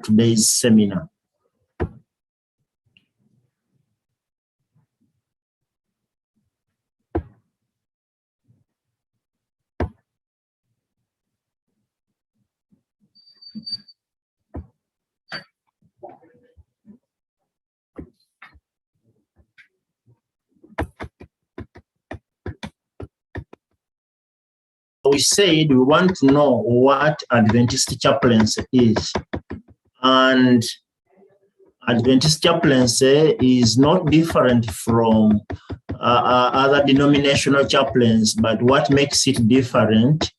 today's seminar. We said we want to know what Adventist chaplaincy is. And Adventist chaplaincy is not different from other denominational chaplains, but what makes it different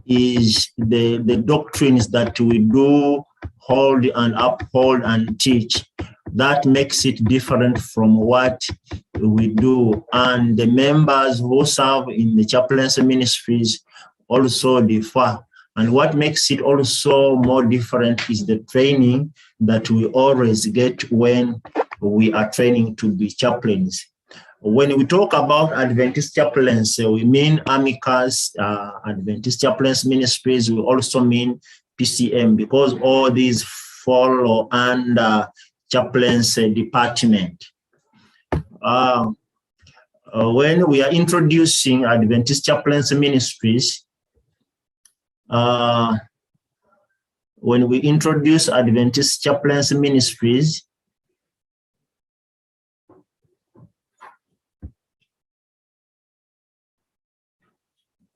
is the doctrines that we do hold and uphold and teach. That makes it different from what we do. And the members who serve in the chaplaincy ministries also differ. And what makes it also more different is the training that we always get when we are training to be chaplains. When we talk about Adventist chaplaincy, we mean Amicus, Adventist Chaplaincy Ministries. We also mean PCM, because all these fall under chaplaincy department. When we are introducing Adventist Chaplaincy Ministries, when we introduce Adventist Chaplaincy Ministries,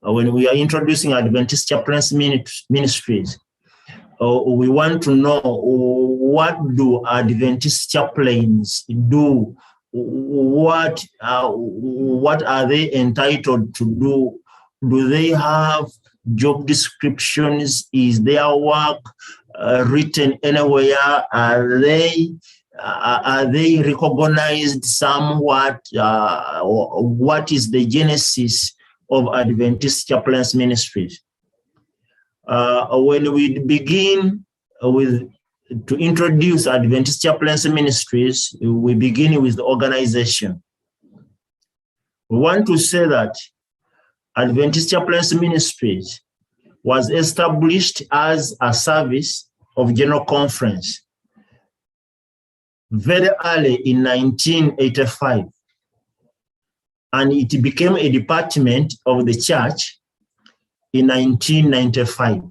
when we are introducing Adventist Chaplaincy Ministries, we want to know, what do Adventist chaplains do? What are they entitled to do? Do they have job descriptions? Is their work written anywhere? Are they recognized somewhat? What is the genesis of Adventist Chaplaincy Ministries? When we begin to introduce Adventist Chaplaincy Ministries, we begin with the organization. We want to say that Adventist Chaplaincy Ministries was established as a service of General Conference very early in 1985, and it became a department of the church in 1995.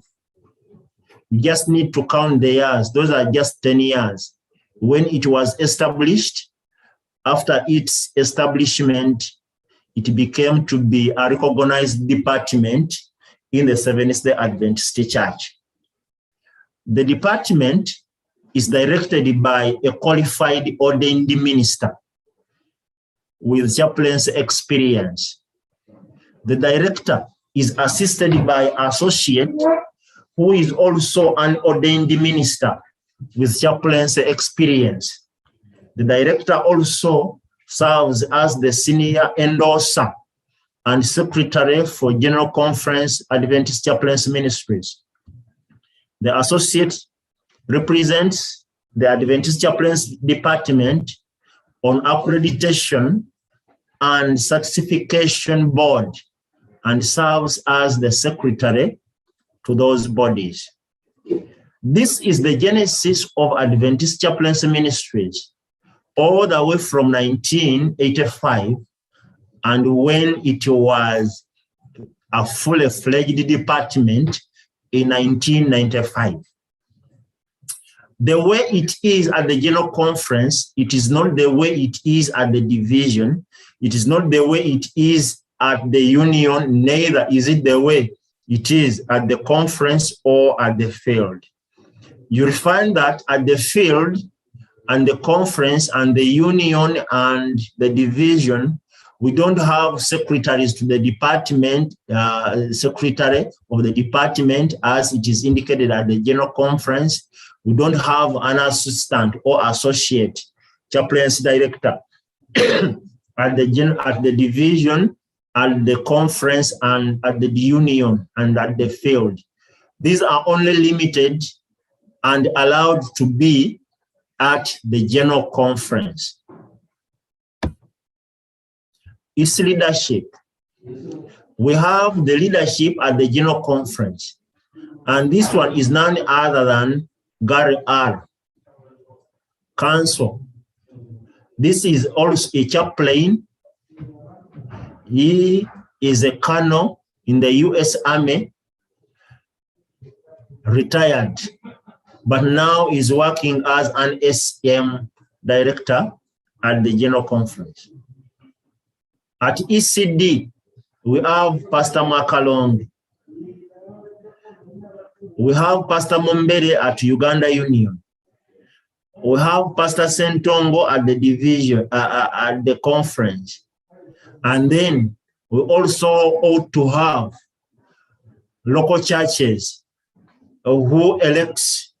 You just need to count the years. Those are just 10 years. When it was established, after its establishment, it became to be a recognized department in the Seventh-day Adventist Church. The department is directed by a qualified ordained minister with chaplaincy experience. The director is assisted by an associate who is also an ordained minister with chaplaincy experience. The director also serves as the senior endorser and secretary for General Conference Adventist Chaplaincy Ministries. The associate represents the Adventist Chaplaincy Department on accreditation and certification board and serves as the secretary to those bodies. This is the genesis of Adventist Chaplaincy Ministries all the way from 1985, and when it was a fully fledged department in 1995. The way it is at the General Conference, it is not the way it is at the division. It is not the way it is at the union, neither is it the way it is at the conference or at the field. You'll find that at the field and the conference and the union and the division, we don't have secretaries to the department, secretary of the department as it is indicated at the General Conference. We don't have an assistant or associate chaplaincy director at the division, at the conference, and at the union and at the field. These are only limited and allowed to be at the General Conference. Its leadership. We have the leadership at the General Conference, and this one is none other than Gary R. Council. This is also a chaplain. He is a colonel in the U.S. Army, retired, but now is working as an SM director at the General Conference. At ECD, we have Pastor Makalong. We have Pastor Mombere at Uganda Union. We have Pastor Sentongo at the division, at the conference. And then we also ought to have local churches who elects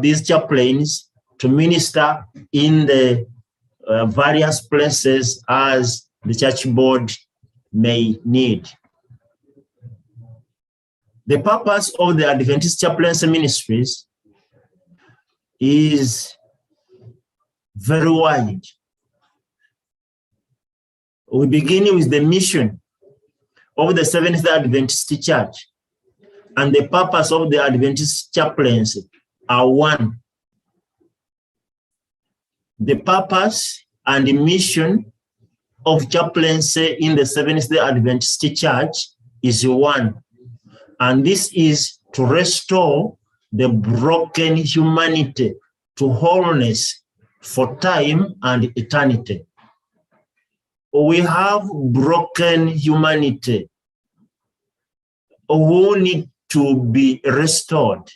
these chaplains to minister in the various places as the church board may need. The purpose of the Adventist Chaplaincy Ministries is very wide. We begin with the mission of the Seventh-day Adventist Church, and the purpose of the Adventist chaplaincy are one. The purpose and the mission of chaplaincy in the Seventh-day Adventist Church is one, and this is to restore the broken humanity to wholeness for time and eternity. We have broken humanity who need to be restored.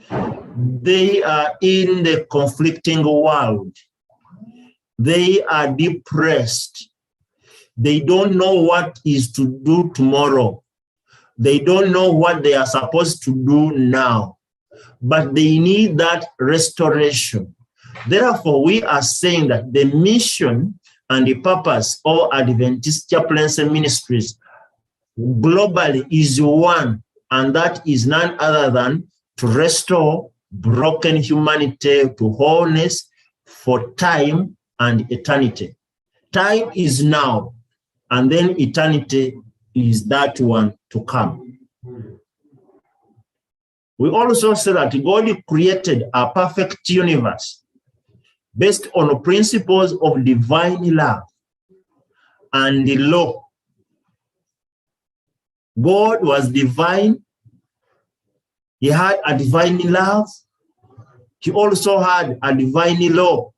They are in the conflicting world. They are depressed. They don't know what is to do tomorrow. They don't know what they are supposed to do now, but they need that restoration. Therefore, we are saying that the mission and the purpose of Adventist Chaplaincy Ministries globally is one, and that is none other than to restore broken humanity to wholeness for time and eternity. Time is now, and then eternity is that one to come. We also say that God created a perfect universe based on principles of divine love and the law. God was divine. He had a divine love. He also had a divine law.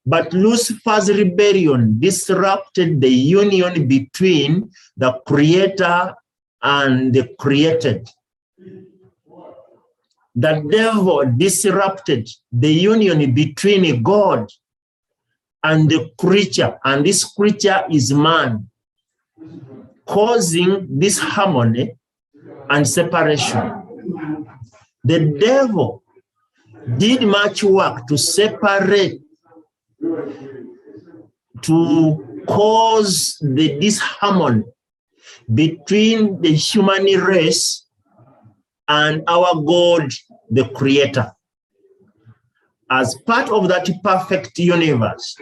But Lucifer's rebellion disrupted the union between the Creator and the created. The devil disrupted the union between God and the creature, and this creature is man, causing disharmony and separation. The devil did much work to separate, to cause the disharmony between the human race and our God, the Creator. As part of that perfect universe,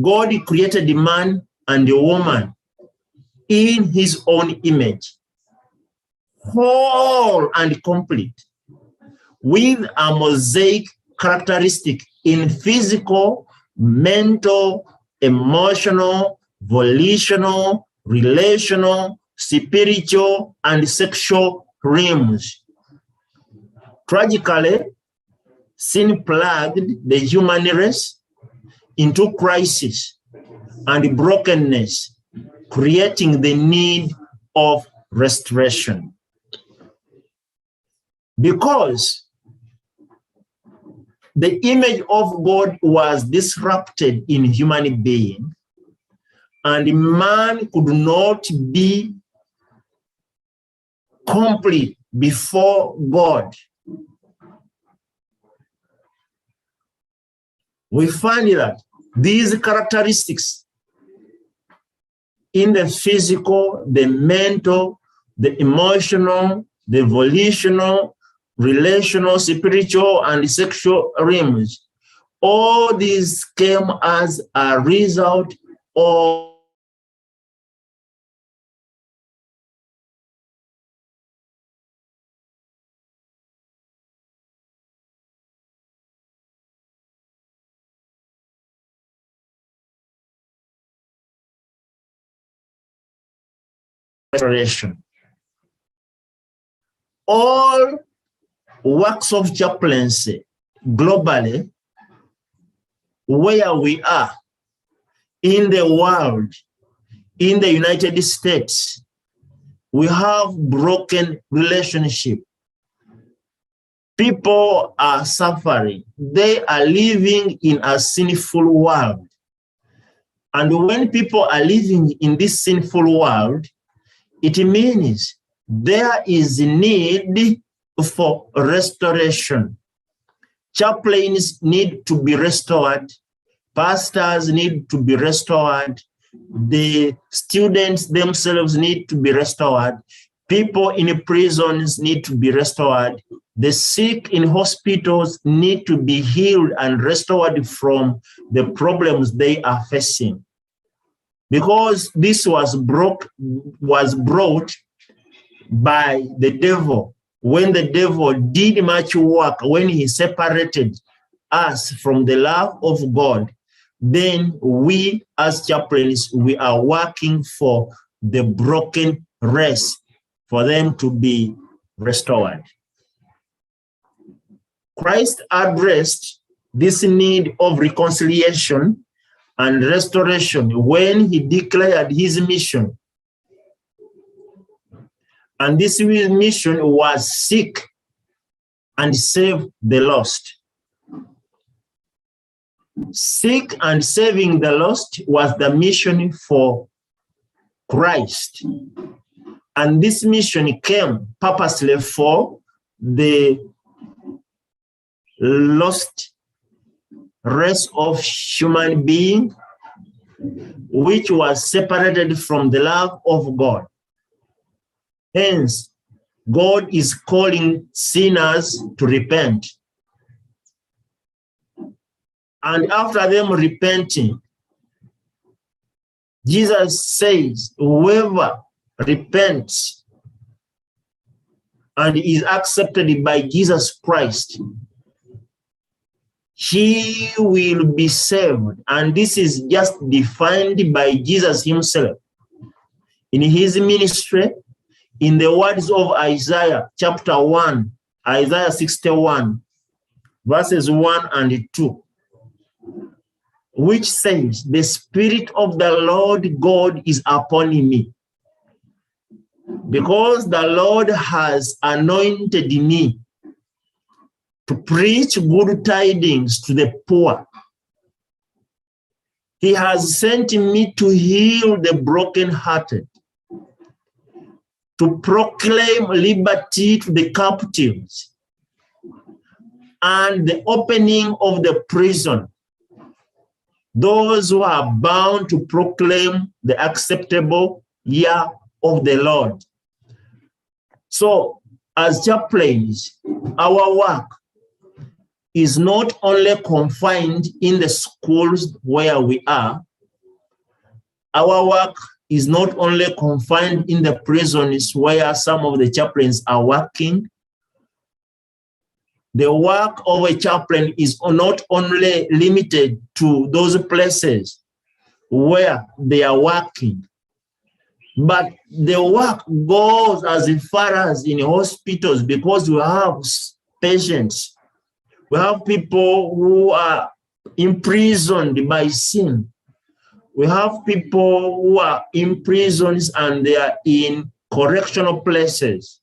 God created the man and the woman in his own image, whole and complete, with a mosaic characteristic in physical, mental, emotional, volitional, relational, spiritual, and sexual realms. Tragically, sin plugged the human race into crisis and brokenness, creating the need of restoration. Because the image of God was disrupted in human being, and man could not be complete before God. We find that these characteristics in the physical, the mental, the emotional, the volitional, relational, spiritual, and sexual realms, all these came as a result of restoration. All works of chaplaincy globally, where we are in the world, in the United States, we have broken relationship. People are suffering. They are living in a sinful world. And when people are living in this sinful world, it means there is a need for restoration. Chaplains need to be restored. Pastors need to be restored. The students themselves need to be restored. People in prisons need to be restored. The sick in hospitals need to be healed and restored from the problems they are facing. Because this was brought by the devil, when the devil did much work, when he separated us from the love of God, then we as chaplains, we are working for the broken race, for them to be restored. Christ addressed this need of reconciliation and restoration when he declared his mission. And this mission was seek and save the lost. Seek and saving the lost was the mission for Christ. And this mission came purposely for the lost race of human being, which was separated from the love of God. Hence, God is calling sinners to repent. And after them repenting, Jesus says, whoever repents and is accepted by Jesus Christ, he will be saved. And this is just defined by Jesus himself. In his ministry, in the words of Isaiah chapter 1, Isaiah 61, verses 1 and 2, which says, the Spirit of the Lord God is upon me, because the Lord has anointed me to preach good tidings to the poor. He has sent me to heal the brokenhearted, to proclaim liberty to the captives, and the opening of the prison, those who are bound to proclaim the acceptable year of the Lord. So, as chaplains, our work is not only confined in the schools where we are. Our work is not only confined in the prisons where some of the chaplains are working. The work of a chaplain is not only limited to those places where they are working, but the work goes as far as in hospitals, because we have patients. We have people who are imprisoned by sin. We have people who are in prisons and they are in correctional places.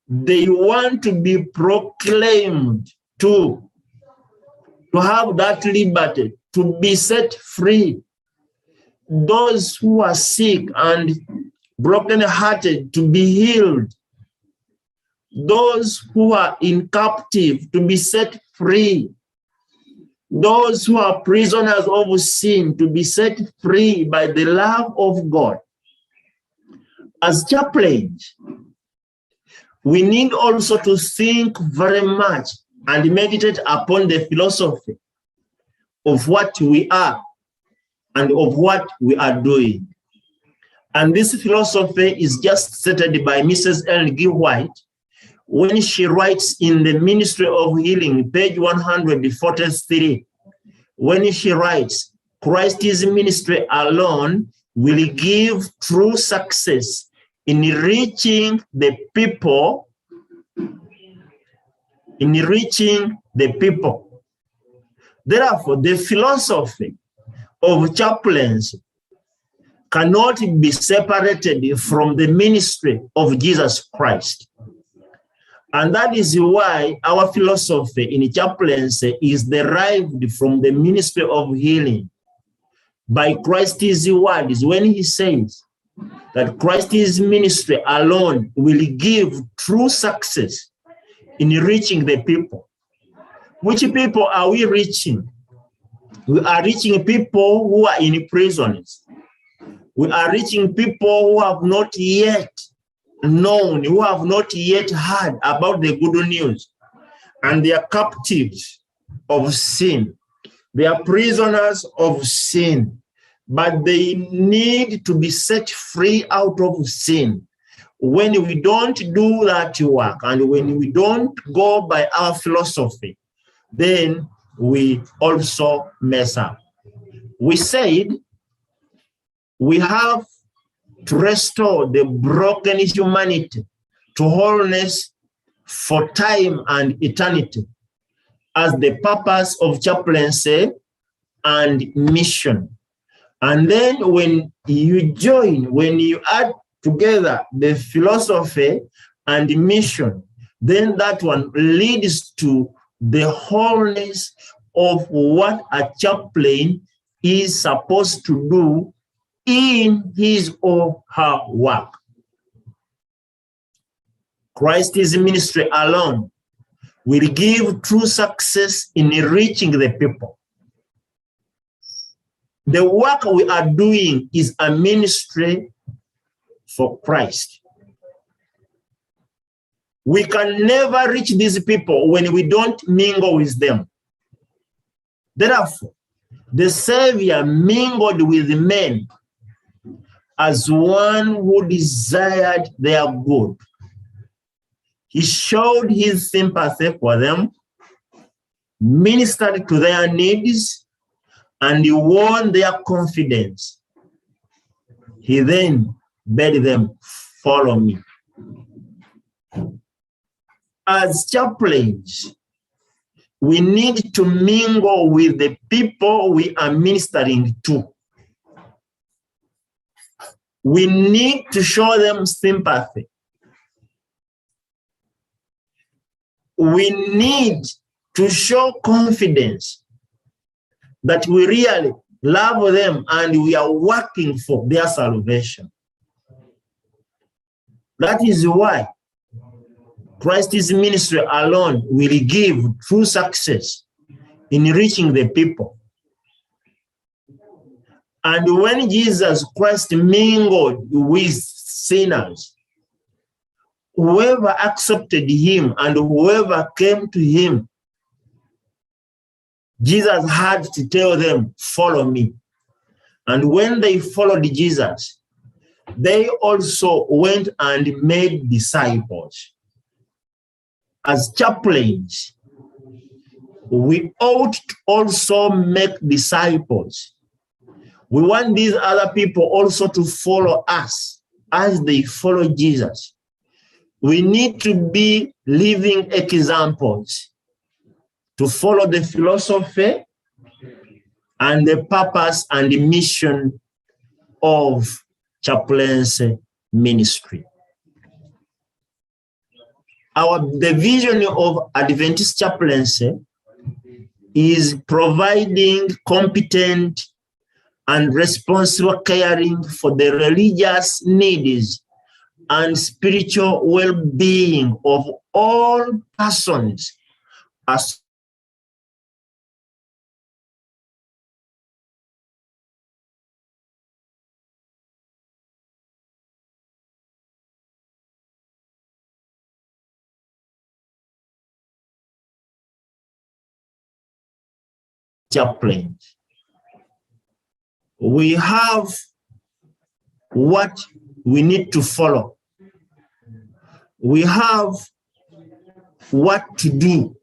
They want to be proclaimed to have that liberty, to be set free. Those who are sick and brokenhearted to be healed. Those who are in captive to be set free. Those who are prisoners of sin to be set free by the love of God. As chaplains, we need also to think very much and meditate upon the philosophy of what we are and of what we are doing. And this philosophy is just stated by Mrs. Ellen G. White when she writes in the Ministry of Healing, page 143, when she writes, Christ's ministry alone will give true success in reaching the people, Therefore, the philosophy of chaplaincy cannot be separated from the ministry of Jesus Christ. And that is why our philosophy in chaplaincy is derived from the ministry of healing. By Christ's words, when he says that Christ's ministry alone will give true success in reaching the people. Which people are we reaching? We are reaching people who are in prisons. We are reaching people who have not yet known, who have not yet heard about the good news, and they are captives of sin. They are prisoners of sin, but they need to be set free out of sin. When we don't do that work, and when we don't go by our philosophy, then we also mess up. We said we have to restore the broken humanity to wholeness for time and eternity as the purpose of chaplaincy and mission. And then when you add together the philosophy and mission, then that one leads to the wholeness of what a chaplain is supposed to do in his or her work. Christ's ministry alone will give true success in reaching the people. The work we are doing is a ministry for Christ. We can never reach these people when we don't mingle with them. Therefore, the Savior mingled with men as one who desired their good. He showed his sympathy for them, ministered to their needs, and he won their confidence. He then bade them follow me. As chaplains, we need to mingle with the people we are ministering to. We need to show them sympathy. We need to show confidence that we really love them and we are working for their salvation. That is why Christ's ministry alone will give true success in reaching the people. And when Jesus Christ mingled with sinners, whoever accepted him and whoever came to him, Jesus had to tell them, follow me. And when they followed Jesus, they also went and made disciples. As chaplains, we ought to also make disciples. We want these other people also to follow us as they follow Jesus. We need to be living examples to follow the philosophy and the purpose and the mission of chaplaincy ministry. The vision of Adventist chaplaincy is providing competent and responsible caring for the religious needs and spiritual well-being of all persons as chaplains. We have what we need to follow. We have what to do.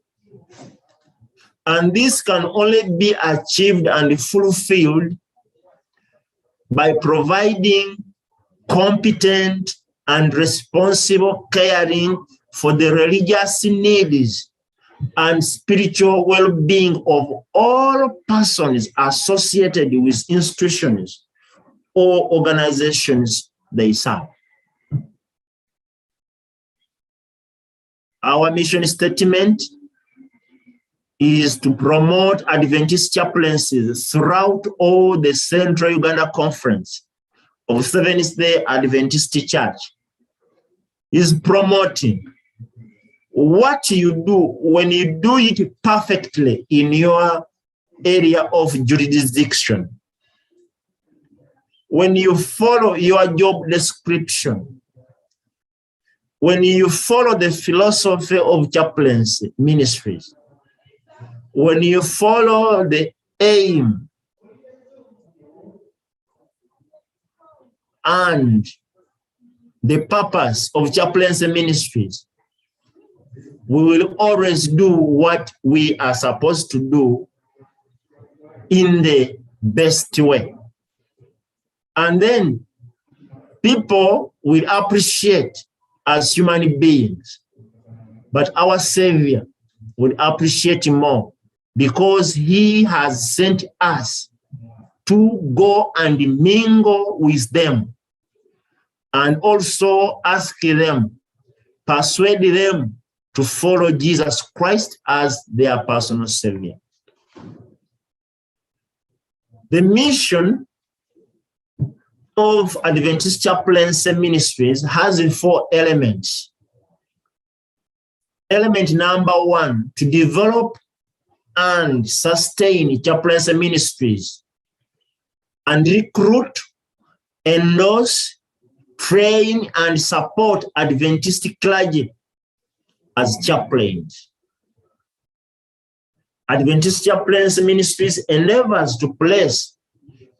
And this can only be achieved and fulfilled by providing competent and responsible caring for the religious needs and spiritual well-being of all persons associated with institutions or organizations they serve. Our mission statement is to promote Adventist chaplaincies throughout all the Central Uganda Conference of Seventh-day Adventist Church. Is promoting what you do when you do it perfectly in your area of jurisdiction. When you follow your job description, when you follow the philosophy of chaplaincy ministries, when you follow the aim and the purpose of chaplaincy ministries, we will always do what we are supposed to do in the best way. And then people will appreciate as human beings, but our Savior will appreciate more because he has sent us to go and mingle with them and also ask them, persuade them to follow Jesus Christ as their personal Savior. The mission of Adventist Chaplaincy Ministries has 4 elements. Element number 1, to develop and sustain chaplaincy ministries and recruit, endorse, train, and support Adventist clergy as chaplains. Adventist Chaplaincy Ministries endeavors to place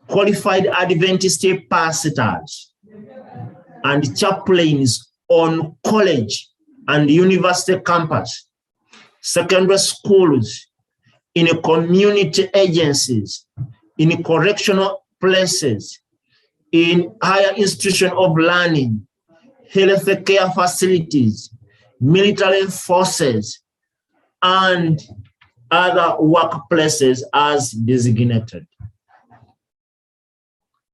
qualified Adventist pastors and chaplains on college and university campus, secondary schools, in community agencies, in correctional places, in higher institution of learning, health care facilities, military forces, and other workplaces as designated.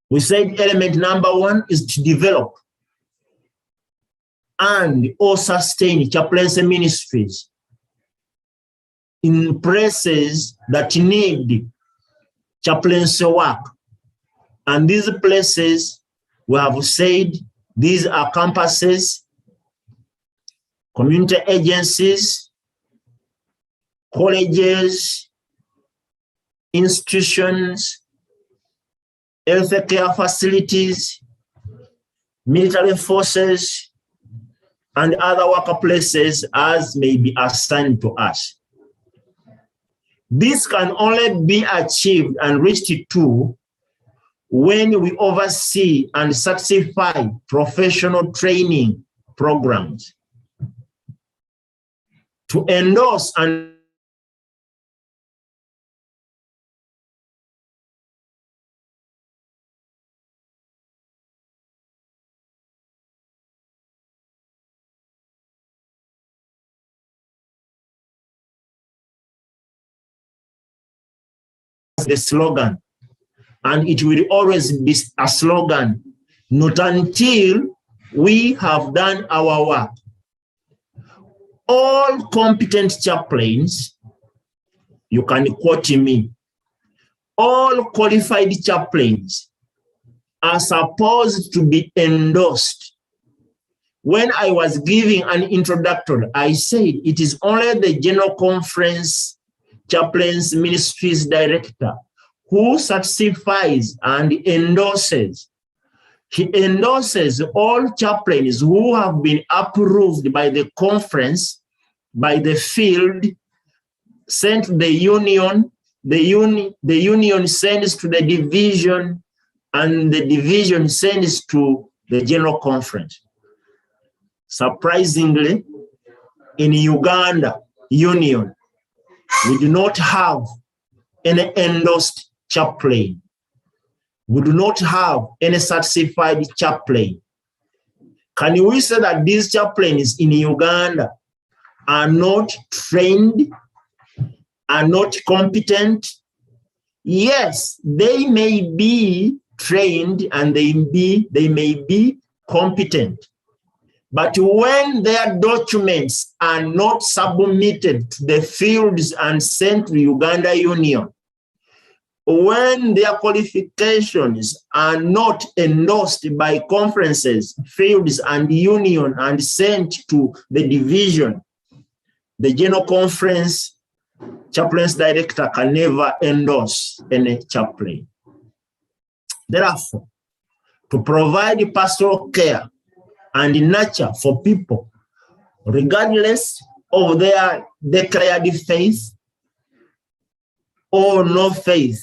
We said element number 1 is to develop and or sustain chaplaincy ministries in places that need chaplaincy work. And these places, we have said, these are campuses, community agencies, colleges, institutions, health care facilities, military forces, and other workplaces as may be assigned to us. This can only be achieved and reached to when we oversee and certify professional training programs, to endorse and the slogan, and it will always be a slogan, not until we have done our work. All competent chaplains, you can quote me, all qualified chaplains are supposed to be endorsed. When I was giving an introductory, I said it is only the General Conference Chaplaincy Ministries Director who certifies and endorses. He endorses all chaplains who have been approved by the conference, by the field, sent to the union, the union sends to the division, and the division sends to the General Conference. Surprisingly, in Uganda Union, we do not have any endorsed chaplain. We do not have any certified chaplain. Can we say that these chaplains in Uganda are not trained, are not competent? Yes, they may be trained and they may be competent. But when their documents are not submitted to the fields and sent to Uganda Union, when their qualifications are not endorsed by conferences, fields, and union and sent to the division, the General Conference chaplain's director can never endorse any chaplain. Therefore, to provide pastoral care and nurture for people, regardless of their declared faith or no faith,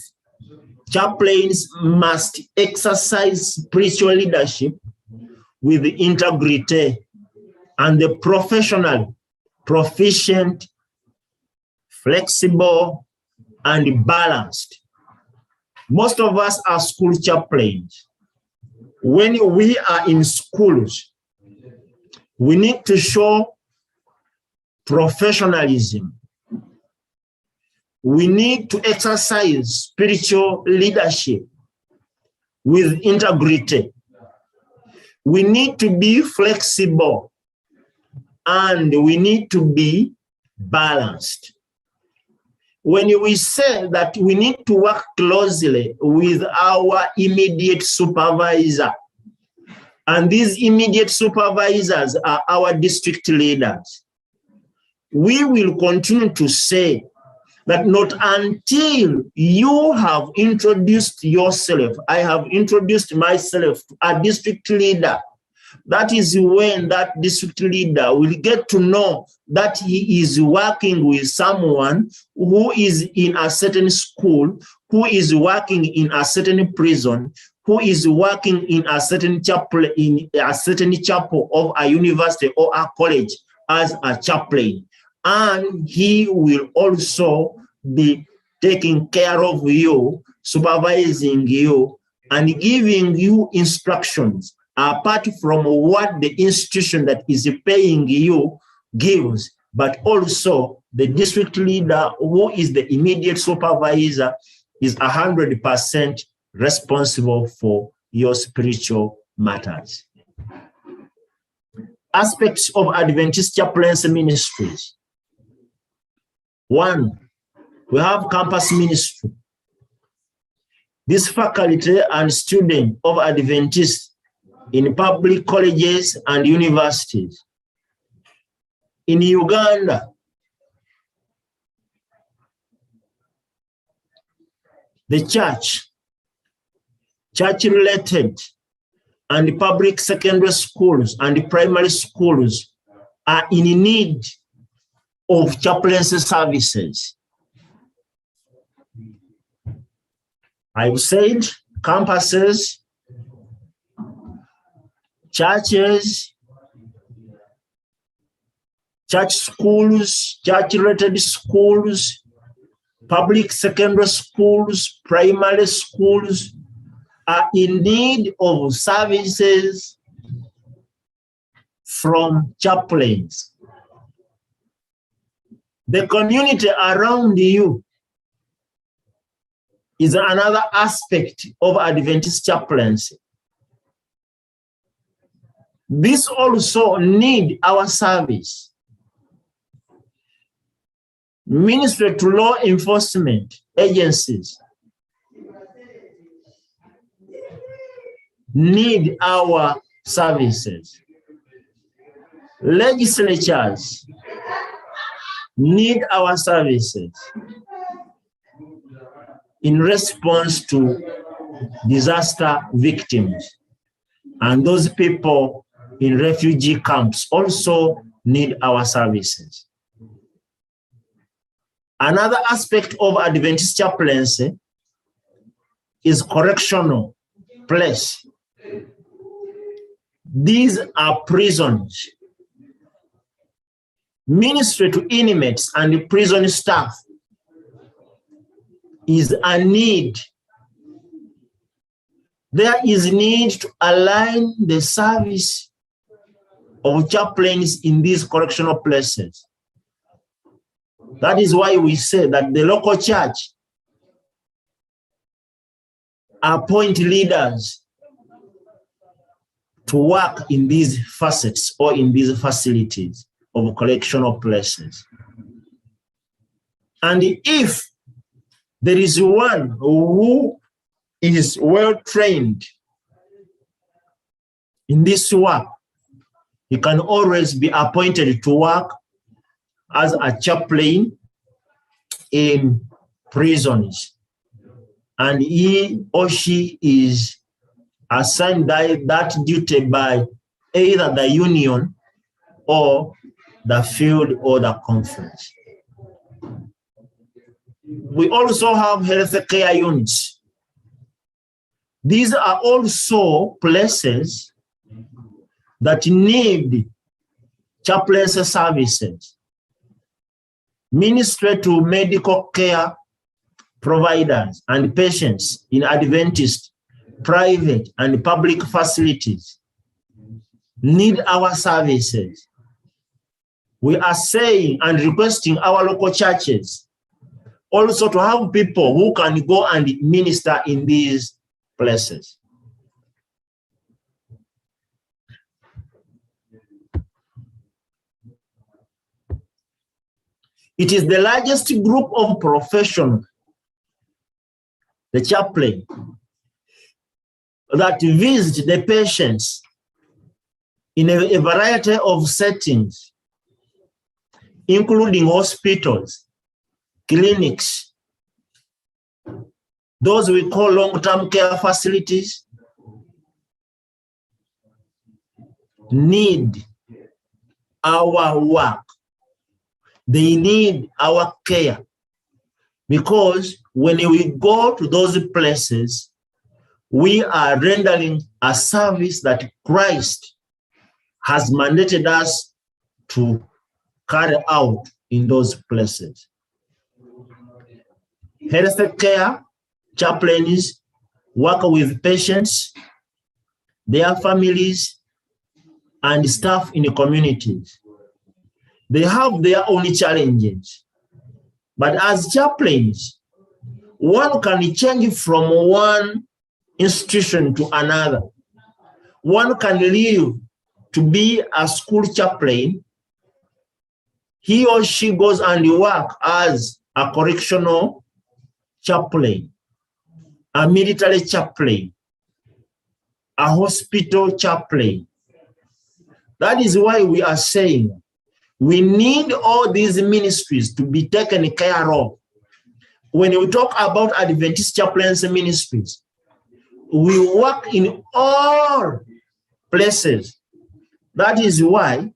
chaplains must exercise spiritual leadership with integrity and the professional, proficient, flexible, and balanced. Most of us are school chaplains. When we are in schools, we need to show professionalism. We need to exercise spiritual leadership with integrity. We need to be flexible and we need to be balanced. When we say that we need to work closely with our immediate supervisor, and these immediate supervisors are our district leaders, we will continue to say that not until you have introduced yourself, I have introduced myself to a district leader, that is when that district leader will get to know that he is working with someone who is in a certain school, who is working in a certain prison, who is working in a certain chapel of a university or a college as a chaplain. And he will also be taking care of you, supervising you, and giving you instructions apart from what the institution that is paying you gives, but also the district leader, who is the immediate supervisor, is 100% responsible for your spiritual matters. Aspects of Adventist chaplaincy ministries. 1, we have campus ministry. This faculty and students of Adventist in public colleges and universities. In Uganda, the church-related and public secondary schools and primary schools are in need of chaplaincy services. I've said campuses, churches, church schools, church-related schools, public secondary schools, primary schools are in need of services from chaplains. The community around you is another aspect of Adventist chaplaincy. This also need our service. Ministry to law enforcement agencies need our services. Legislatures need our services in response to disaster victims. And those people in refugee camps also need our services. Another aspect of Adventist chaplaincy is correctional place. These are prisons. Ministry to inmates and prison staff is a need. There is need to align the service of chaplains in these correctional places. That is why we say that the local church appoint leaders to work in these facets or in these facilities of correctional places. And if there is one who is well trained in this work, he can always be appointed to work as a chaplain in prisons. And he or she is assigned that duty by either the union or the field or the conference. We also have health care units. These are also places that need chaplaincy services. Ministry to medical care providers and patients in Adventist, private and public facilities need our services. We are saying and requesting our local churches also to have people who can go and minister in these places. It is the largest group of professionals, the chaplain, that visit the patients in a variety of settings, including hospitals, clinics, those we call long-term care facilities, need our work. They need our care, because when we go to those places, we are rendering a service that Christ has mandated us to carry out in those places. Health care chaplains work with patients, their families, and staff in the communities. They have their own challenges, but as chaplains, one can change from one institution to another. One can leave to be a school chaplain. He or she goes and works as a correctional chaplain, a military chaplain, a hospital chaplain. That is why we are saying we need all these ministries to be taken care of. When we talk about Adventist chaplaincy ministries, we work in all places. That is why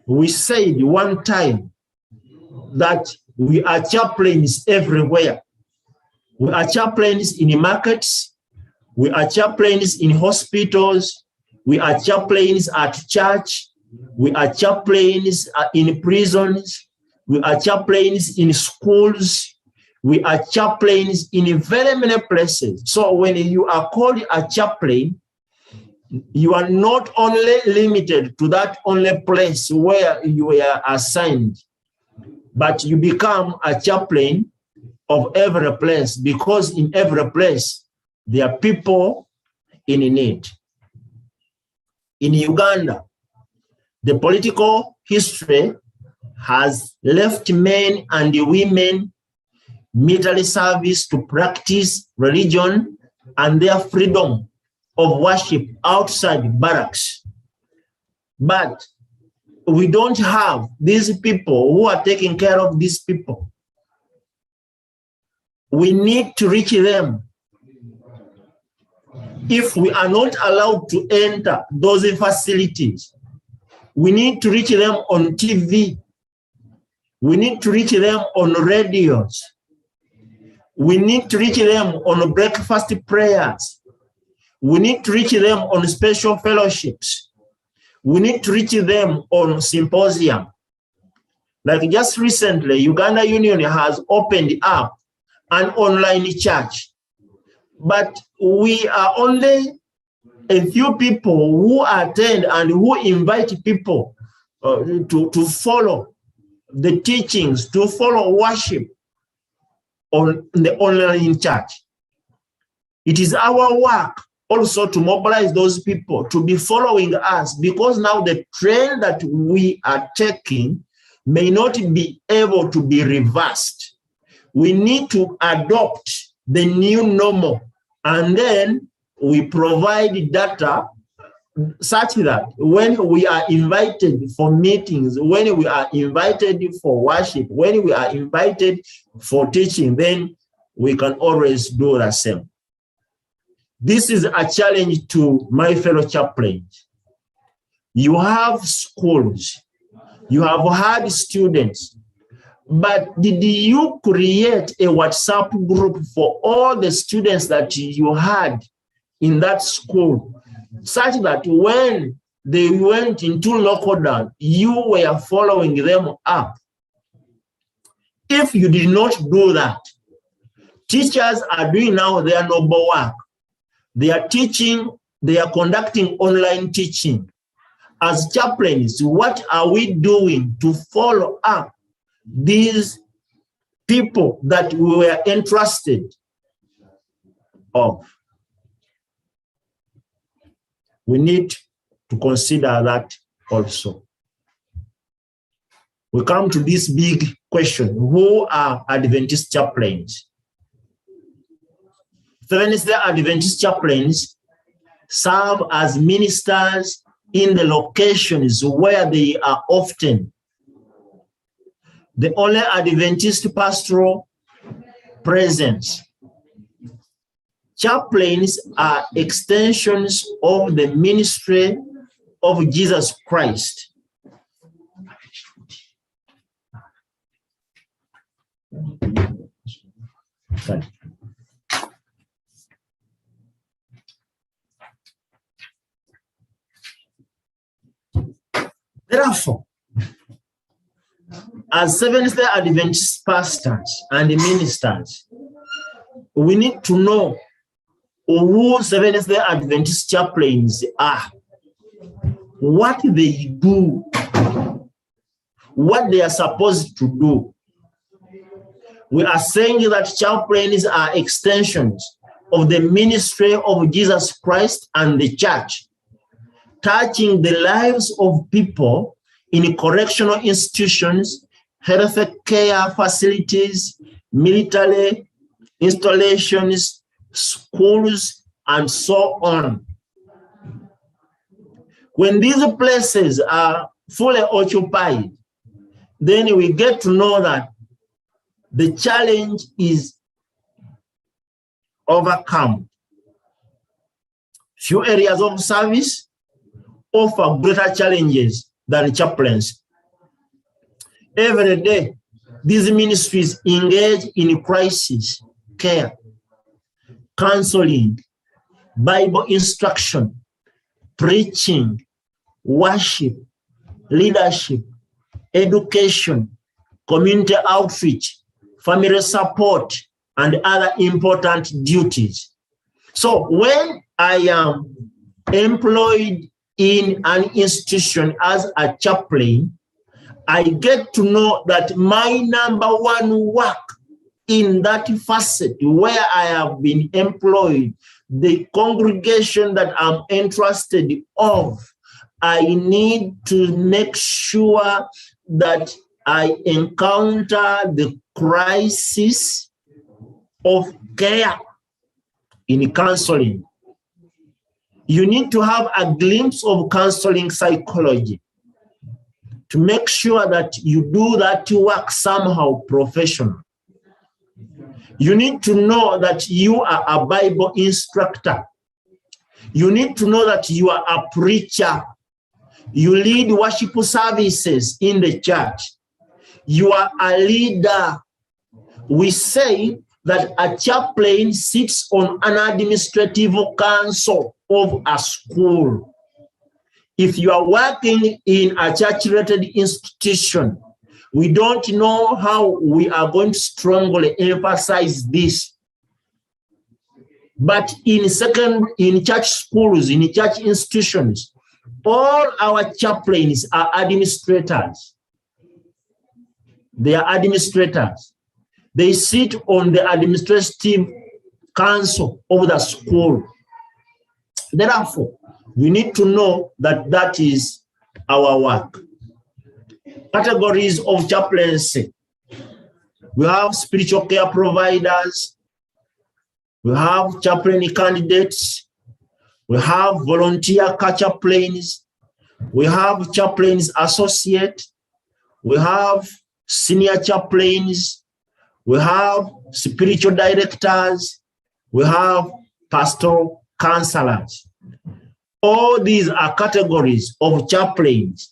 we said one time that we are chaplains everywhere. We are chaplains in markets. We are chaplains in hospitals. We are chaplains at church. We are chaplains in prisons. We are chaplains in schools. We are chaplains in very many places. So when you are called a chaplain, you are not only limited to that only place where you were assigned, but you become a chaplain of every place, because in every place there are people in need. In Uganda, the political history has left men and women military service to practice religion and their freedom of worship outside barracks. But we don't have these people who are taking care of these people. We need to reach them. If we are not allowed to enter those facilities, we need to reach them on TV. We need to reach them on radios. We need to reach them on breakfast prayers. We need to reach them on special fellowships. We need to reach them on symposium. Like just recently, Uganda Union has opened up an online church, but we are only a few people who attend and who invite people to follow the teachings, to follow worship on the online church. It is our work also to mobilize those people to be following us, because now the trend that we are taking may not be able to be reversed. We need to adopt the new normal, and then we provide data such that when we are invited for meetings, when we are invited for worship, when we are invited for teaching, then we can always do the same. This is a challenge to my fellow chaplains. You have schools, you have had students, but did you create a WhatsApp group for all the students that you had in that school, such that when they went into lockdown, you were following them up? If you did not do that, teachers are doing now their noble work. They are teaching, they are conducting online teaching. As chaplains, what are we doing to follow up these people that we were entrusted of? We need to consider that also. We come to this big question: who are Adventist chaplains? Seventh-day Adventist chaplains serve as ministers in the locations where they are often. The only Adventist pastoral presence. Chaplains are extensions of the ministry of Jesus Christ. Okay. Therefore, as Seventh-day Adventist pastors and ministers, we need to know who Seventh-day Adventist chaplains are, what they do, what they are supposed to do. We are saying that chaplains are extensions of the ministry of Jesus Christ and the church, touching the lives of people in correctional institutions, health care facilities, military installations, schools, and so on. When these places are fully occupied, then we get to know that the challenge is overcome. Few areas of service offer greater challenges than chaplains. Every day, these ministries engage in crisis care, counseling, Bible instruction, preaching, worship, leadership, education, community outreach, family support, and other important duties. So when I am employed in an institution as a chaplain, I get to know that my number one work in that facet where I have been employed, the congregation that I'm entrusted of, I need to make sure that I encounter the crisis of care in counseling. You need to have a glimpse of counseling psychology to make sure that you do that work somehow professional. You need to know that you are a Bible instructor. You need to know that you are a preacher. You lead worship services in the church. You are a leader. We say that a chaplain sits on an administrative council of a school. If you are working in a church-related institution, we don't know how we are going to strongly emphasize this. But in church schools, in church institutions, all our chaplains are administrators. They are administrators. They sit on the administrative council of the school. Therefore, we need to know that that is our work. Categories of chaplaincy. We have spiritual care providers. We have chaplain candidates. We have volunteer chaplains. We have chaplains associate. We have senior chaplains. We have spiritual directors. We have pastoral counselors. All these are categories of chaplains.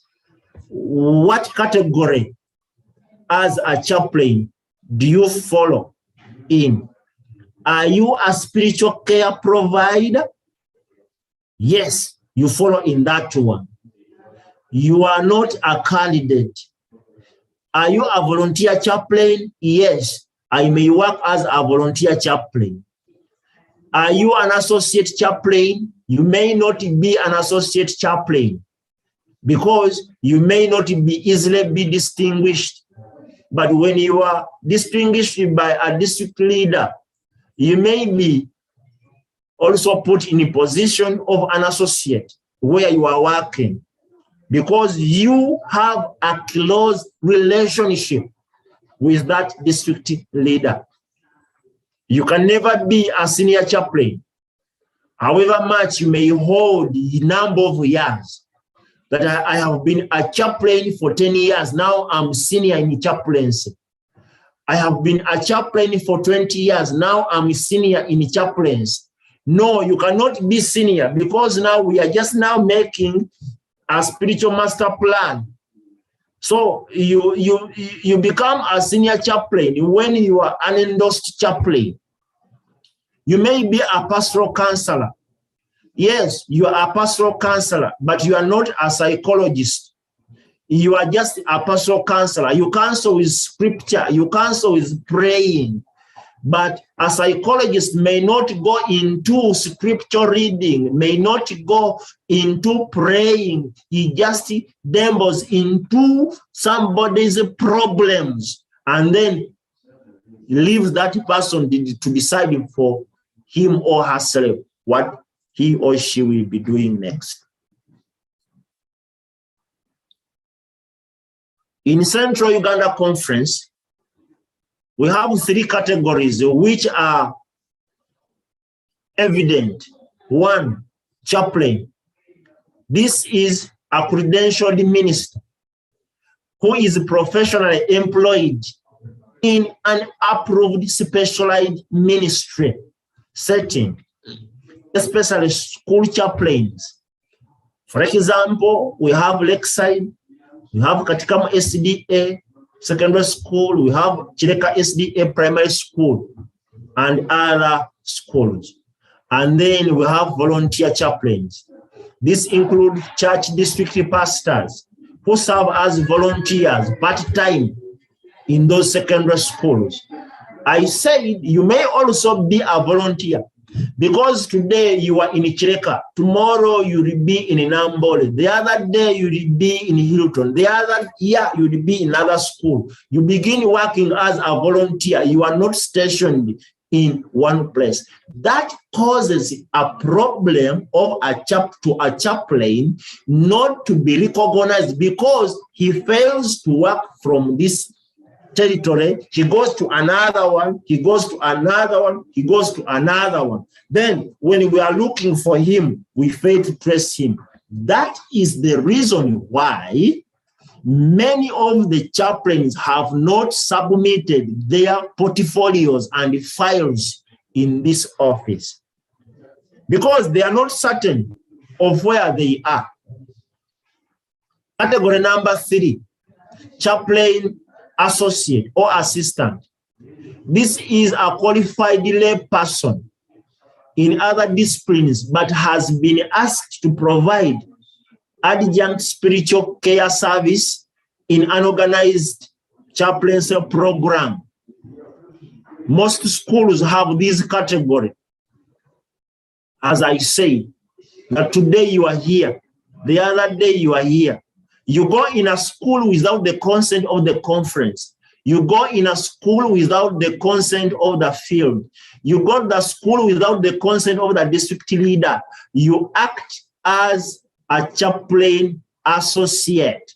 What category as a chaplain do you follow in? Are you a spiritual care provider? Yes, you follow in that one. You are not a candidate. Are you a volunteer chaplain? Yes, I may work as a volunteer chaplain. Are you an associate chaplain? You may not be an associate chaplain because you may not be easily be distinguished. But when you are distinguished by a district leader, you may be also put in a position of an associate where you are working because you have a close relationship with that district leader. You can never be a senior chaplain, however much you may hold the number of years. That I have been a chaplain for 10 years. Now I'm senior in chaplaincy. I have been a chaplain for 20 years. Now I'm senior in chaplaincy. No, you cannot be senior because now we are just now making a spiritual master plan. So you become a senior chaplain when you are an endorsed chaplain. You may be a pastoral counselor. Yes, you are a pastoral counselor, but you are not a psychologist. You are just a pastoral counselor. You counsel with scripture. You counsel with praying. But a psychologist may not go into scripture reading, may not go into praying. He just dabbles into somebody's problems and then leaves that person to decide for him or herself what he or she will be doing next. In Central Uganda Conference, we have 3 categories which are evident. 1, chaplain. This is a credentialed minister who is professionally employed in an approved specialized ministry setting, especially school chaplains. For example, we have Lakeside, we have Katikama SDA secondary school, we have Chireka SDA primary school, and other schools. And then we have volunteer chaplains. This includes church district pastors who serve as volunteers part-time in those secondary schools. I said you may also be a volunteer because today you are in Chireka, tomorrow you will be in Nambole, the other day you will be in Hilton, the other year you will be in another school. You begin working as a volunteer. You are not stationed in one place. That causes a problem of a chaplain not to be recognized because he fails to work from this territory. He goes to another one, he goes to another one, he goes to another one. Then when we are looking for him, we fail to trace him. That is the reason why many of the chaplains have not submitted their portfolios and files in this office because they are not certain of where they are. Category number 3, chaplain associate or assistant. This is a qualified lay person in other disciplines but has been asked to provide adjunct spiritual care service in an organized chaplaincy program. Most schools have this category. as I say, that today you are here, the other day you are here. You go in a school without the consent of the conference. You go in a school without the consent of the field. You go to the school without the consent of the district leader. You act as a chaplain associate.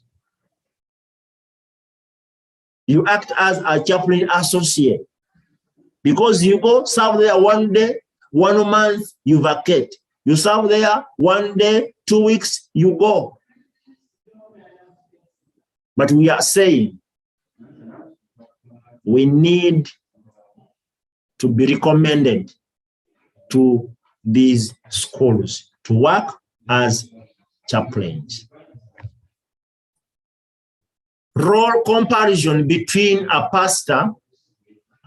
You act as a chaplain associate. Because you go serve there one day, 1 month, you vacate. You serve there one day, 2 weeks, you go. But we are saying we need to be recommended to these schools to work as chaplains. Role comparison between a pastor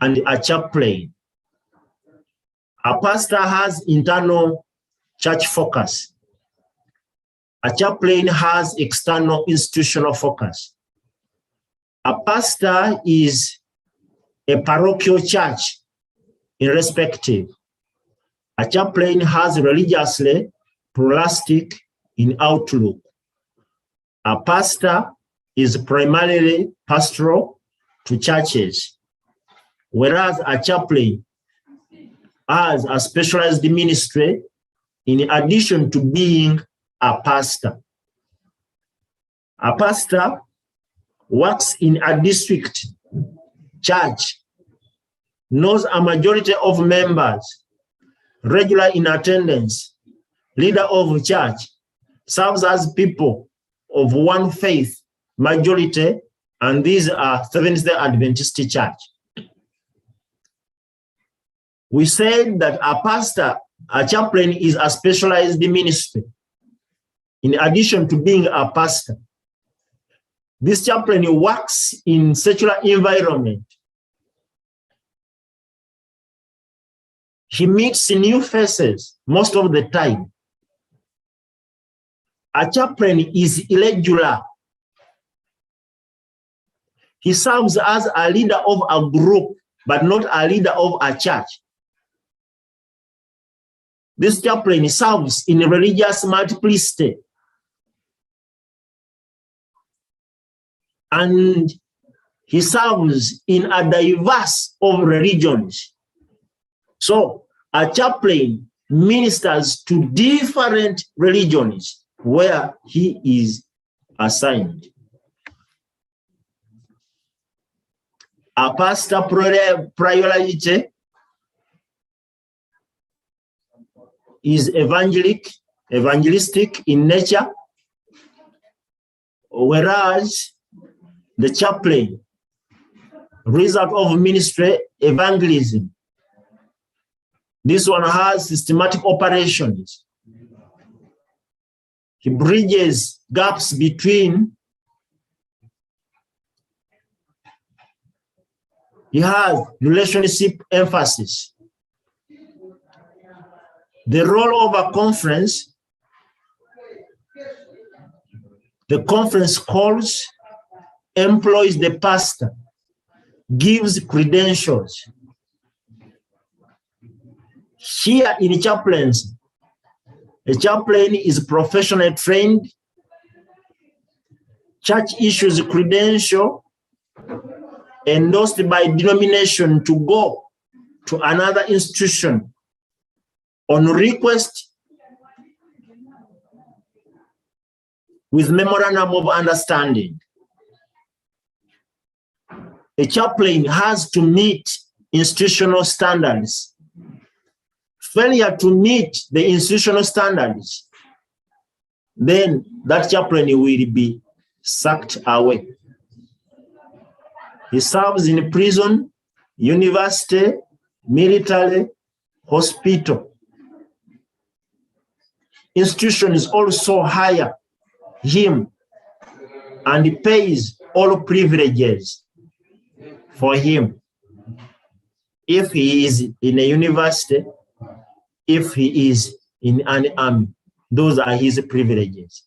and a chaplain. A pastor has internal church focus. A chaplain has external institutional focus. A pastor is a parochial church irrespective. A chaplain has religiously pluralistic in outlook. A pastor is primarily pastoral to churches, whereas a chaplain has a specialized ministry in addition to being a pastor. A pastor works in a district church, knows a majority of members, regular in attendance, leader of church, serves as people of one faith, majority, and these are Seventh-day Adventist Church. We said that a pastor, a chaplain, is a specialized ministry. In addition to being a pastor, this chaplain works in secular environment. He meets new faces most of the time. A chaplain is irregular. He serves as a leader of a group, but not a leader of a church. This chaplain serves in religious multiplicity. And he serves in a diverse of religions. So a chaplain ministers to different religions where he is assigned. A pastor priority is evangelistic in nature, whereas the chaplain, result of ministry, evangelism. This one has systematic operations. He bridges gaps between. He has relationship emphasis. The role of a conference, the conference calls, employs the pastor, gives credentials. Here in chaplains, a chaplain is professionally trained. Church issues credential endorsed by denomination to go to another institution on request with memorandum of understanding. A chaplain has to meet institutional standards. Failure to meet the institutional standards, then that chaplain will be sacked away. He serves in prison, university, military, hospital. Institutions also hire him and pays all privileges for him. If he is in a university, if he is in an army, those are his privileges.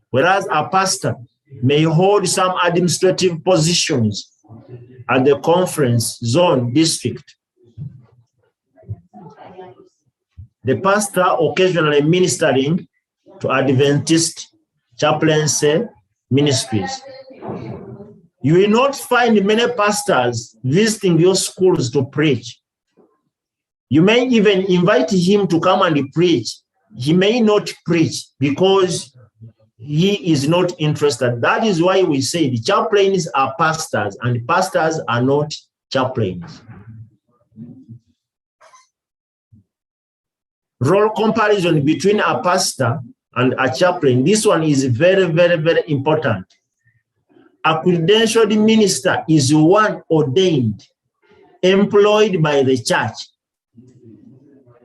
Whereas a pastor may hold some administrative positions at the conference, zone, district. the pastor occasionally ministering to Adventist Chaplaincy Ministries. You will not find many pastors visiting your schools to preach. You may even invite him to come and preach. He may not preach because he is not interested. That is why we say the chaplains are pastors and pastors are not chaplains. Role comparison between a pastor and a chaplain. This one is very, very, very important. A credentialed minister is one ordained, employed by the church.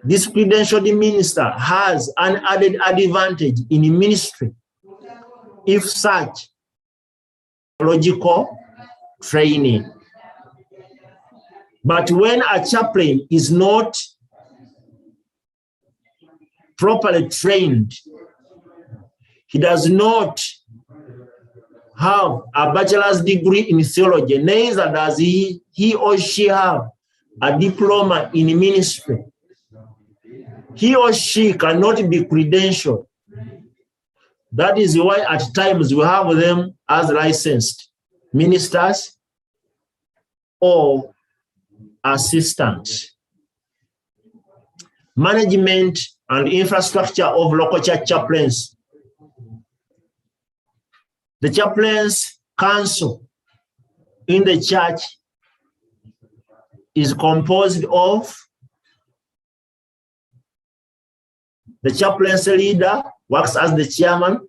This credentialed minister has an added advantage in ministry if such logical training. But when a chaplain is not properly trained, he does not have a bachelor's degree in theology, neither does he or she have a diploma in ministry. He or she cannot be credentialed. That is why at times we have them as licensed ministers or assistants. Management and infrastructure of local church chaplains. The chaplains council in the church is composed of the chaplaincy leader, works as the chairman.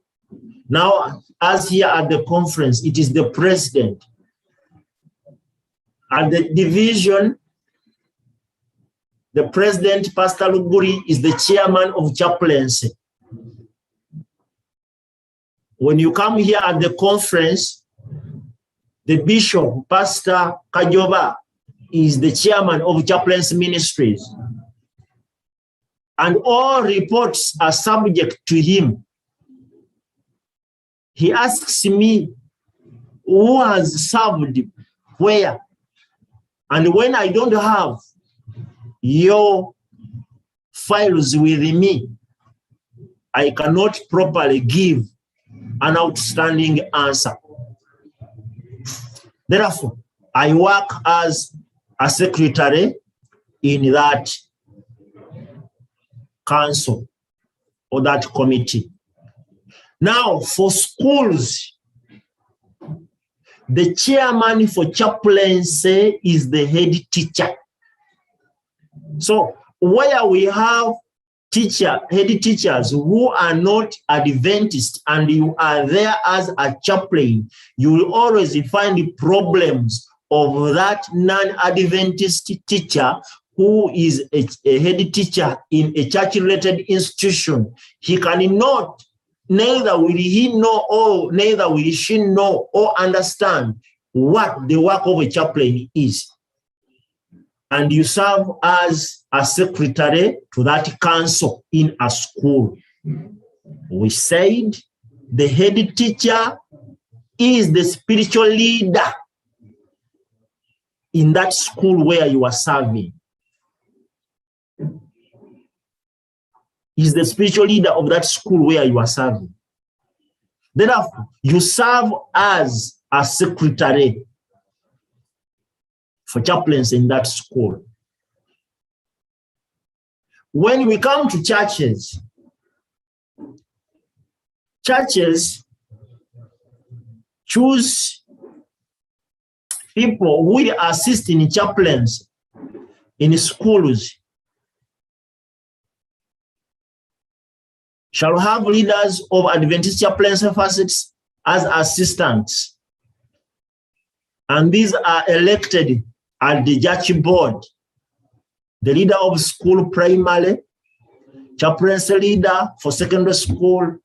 Now, as here at the conference, it is the president. At the division, the president, Pastor Luguri, is the chairman of chaplaincy. When you come here at the conference, the bishop, Pastor Kajoba, is the chairman of chaplaincy ministries. And all reports are subject to him. He asks me, who has served where? And when I don't have your files with me, I cannot properly give an outstanding answer. Therefore, I work as a secretary in that council or that committee. Now, for schools, the chairman for chaplaincy is the head teacher. So, where we have head teachers who are not Adventist and you are there as a chaplain, you will always find problems of that non-Adventist teacher who is a head teacher in a church-related institution. He cannot, neither will he know or neither will she know or understand what the work of a chaplain is. And you serve as a secretary to that council in a school. We said the head teacher is the spiritual leader in that school where you are serving. Is the spiritual leader of that school where you are serving. Therefore, you serve as a secretary for chaplains in that school. When we come to churches choose people who will assist in chaplains in schools. Shall have leaders of Adventist chaplaincy facets as assistants. And these are elected at the church board. The leader of school primary, chaplaincy leader for secondary school,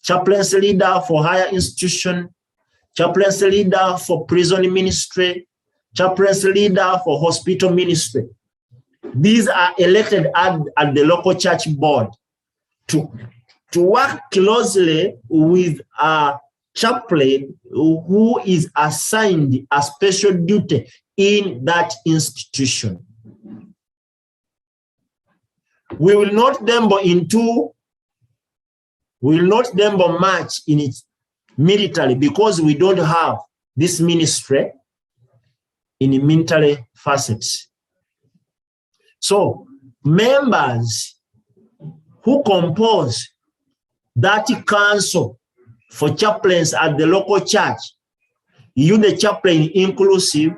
chaplaincy leader for higher institution, chaplaincy leader for prison ministry, chaplaincy leader for hospital ministry. These are elected at the local church board to work closely with a chaplain who is assigned a special duty in that institution. We will not dabble much in it military because we don't have this ministry in military facets. So members who compose that council for chaplains at the local church, you, the chaplain inclusive,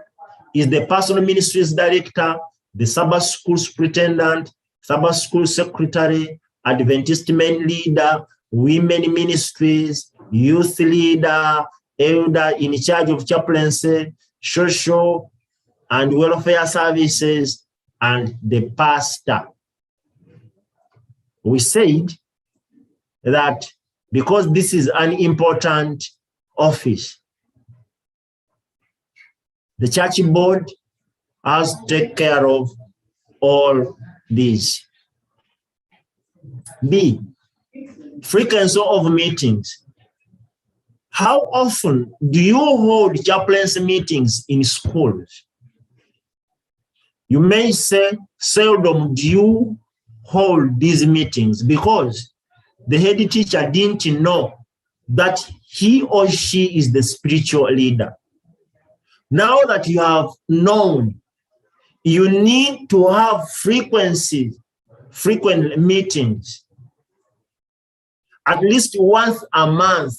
is the personal ministries director, the Sabbath school superintendent, Sabbath school secretary, Adventist men leader, women ministries, youth leader, elder in charge of chaplaincy, social and welfare services, and the pastor. We said that because this is an important office, the church board has to take care of all these. B, frequency of meetings. How often do you hold chaplaincy meetings in schools? You may say, seldom do you hold these meetings because the head teacher didn't know that he or she is the spiritual leader. Now that you have known, you need to have frequent meetings, at least once a month.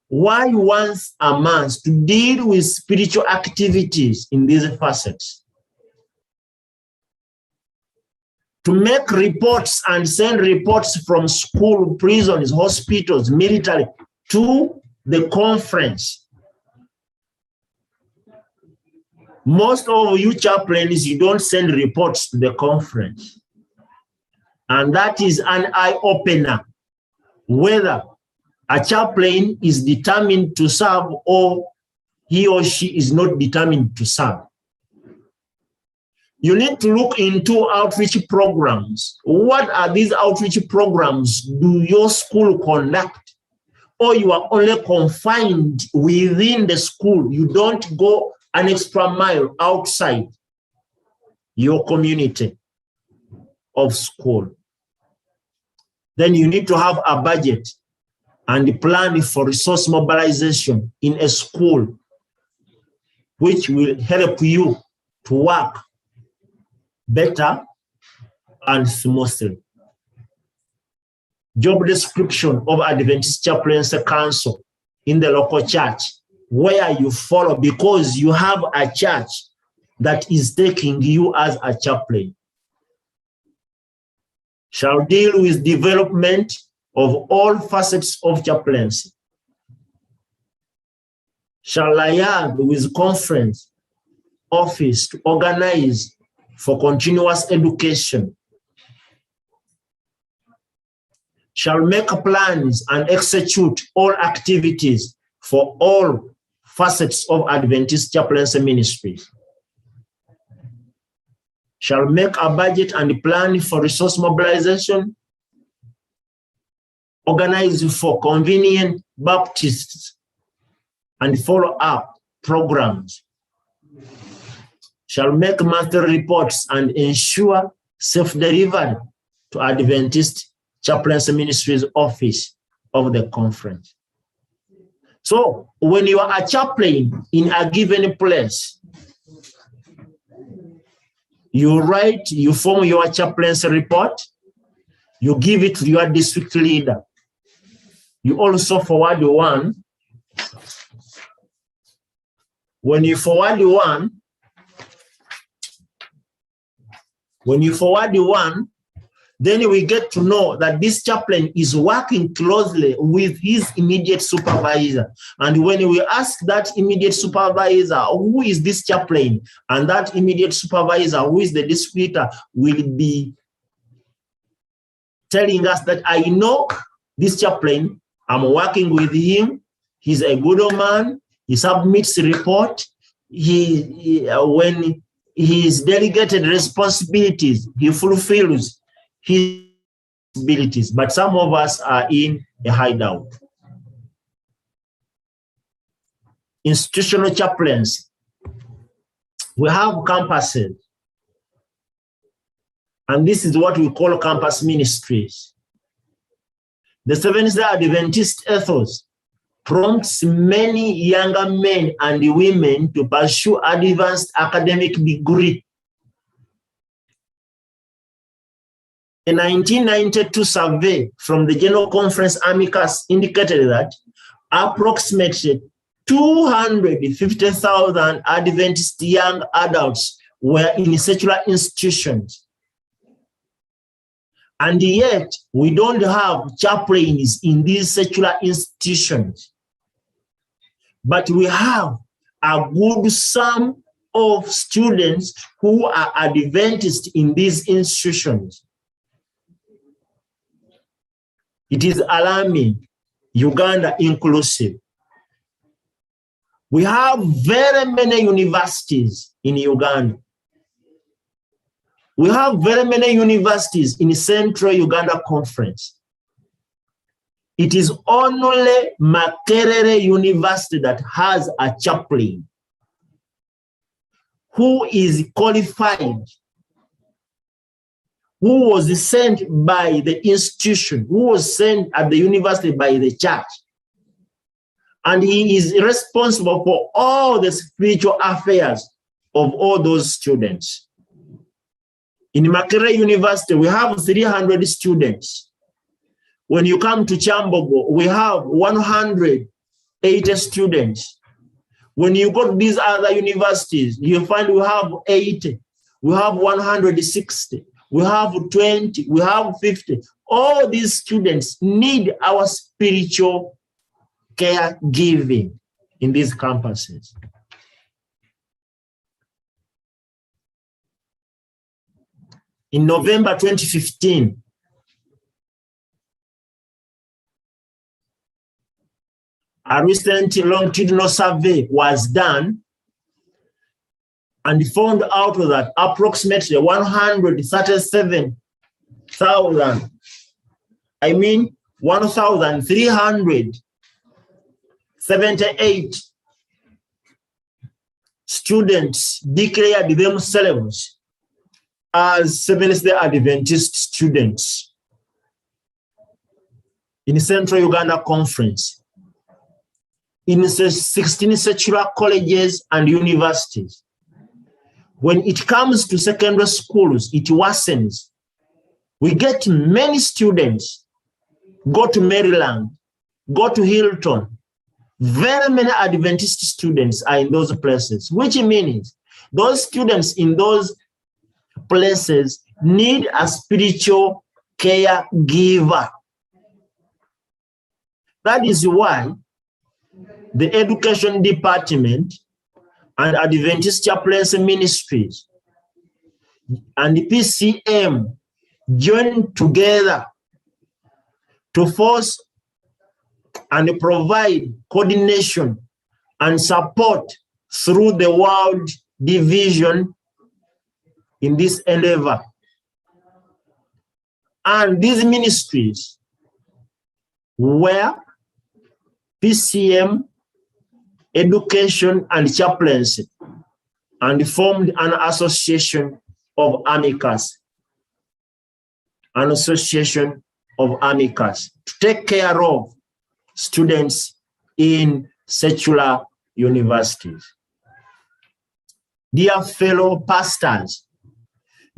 Why once a month? To deal with spiritual activities in these facets. To make reports and send reports from school, prisons, hospitals, military to the conference. Most of you chaplains, you don't send reports to the conference. And that is an eye-opener, whether a chaplain is determined to serve or he or she is not determined to serve. You need to look into outreach programs. What are these outreach programs do your school conduct? Or you are only confined within the school. You don't go an extra mile outside your community of school. Then you need to have a budget and plan for resource mobilization in a school, which will help you to work better and smoothly. Job description of Adventist Chaplaincy Council in the local church, where you follow because you have a church that is taking you as a chaplain. Shall deal with development of all facets of chaplaincy. Shall liaise with conference office to organize for continuous education. Shall make plans and execute all activities for all facets of Adventist Chaplaincy Ministries. Shall make a budget and plan for resource mobilization. Organize for convenient Baptists and follow-up programs. Shall make monthly reports and ensure safe delivery to Adventist Chaplaincy Ministries office of the conference. So when you are a chaplain in a given place, you form your chaplaincy report, you give it to your district leader. You also forward one. When you forward one, then we get to know that this chaplain is working closely with his immediate supervisor. And when we ask that immediate supervisor, who is this chaplain? And that immediate supervisor, who is the district leader, will be telling us that I know this chaplain, I'm working with him, he's a good man, he submits a report, when he is delegated responsibilities, he fulfills his abilities, but some of us are in a hideout. Institutional chaplains. We have campuses. And this is what we call campus ministries. The Seventh-day Adventist ethos prompts many younger men and women to pursue advanced academic degree. A 1992 survey from the General Conference Amicus indicated that approximately 250,000 Adventist young adults were in secular institutions. And yet, we don't have chaplains in these secular institutions. But we have a good sum of students who are Adventist in these institutions. It is alarming, Uganda inclusive. We have very many universities in Uganda. We have very many universities in Central Uganda Conference. It is only Makerere University that has a chaplain who is qualified, who was sent by the institution, who was sent at the university by the church. And he is responsible for all the spiritual affairs of all those students. In Makerere University, we have 300 students. When you come to Chambogo, we have 180 students. When you go to these other universities, you find we have 80, we have 160, we have 20, we have 50. All these students need our spiritual caregiving in these campuses. In November 2015, a recent longitudinal survey was done and found out that approximately 1,378 students declared themselves as Seventh-day Adventist students in Central Uganda Conference, in 16 secular colleges and universities. When it comes to secondary schools, it worsens. We get many students go to Maryland, go to Hilton. Very many Adventist students are in those places, which means those students in those places need a spiritual caregiver. That is why the Education Department and Adventist Chaplaincy Ministries and the PCM join together to force and provide coordination and support through the World Division in this endeavor. And these ministries were PCM, Education and Chaplaincy, and formed an association of amicus, to take care of students in secular universities. Dear fellow pastors,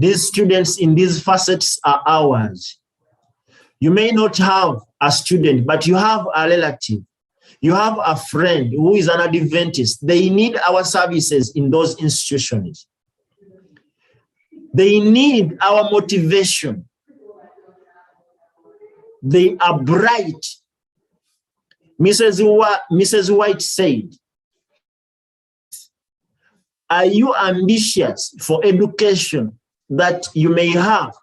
these students in these facets are ours. You may not have a student, but you have a relative. You have a friend who is an Adventist. They need our services in those institutions. They need our motivation. They are bright. Mrs. White said, "Are you ambitious for education that you may have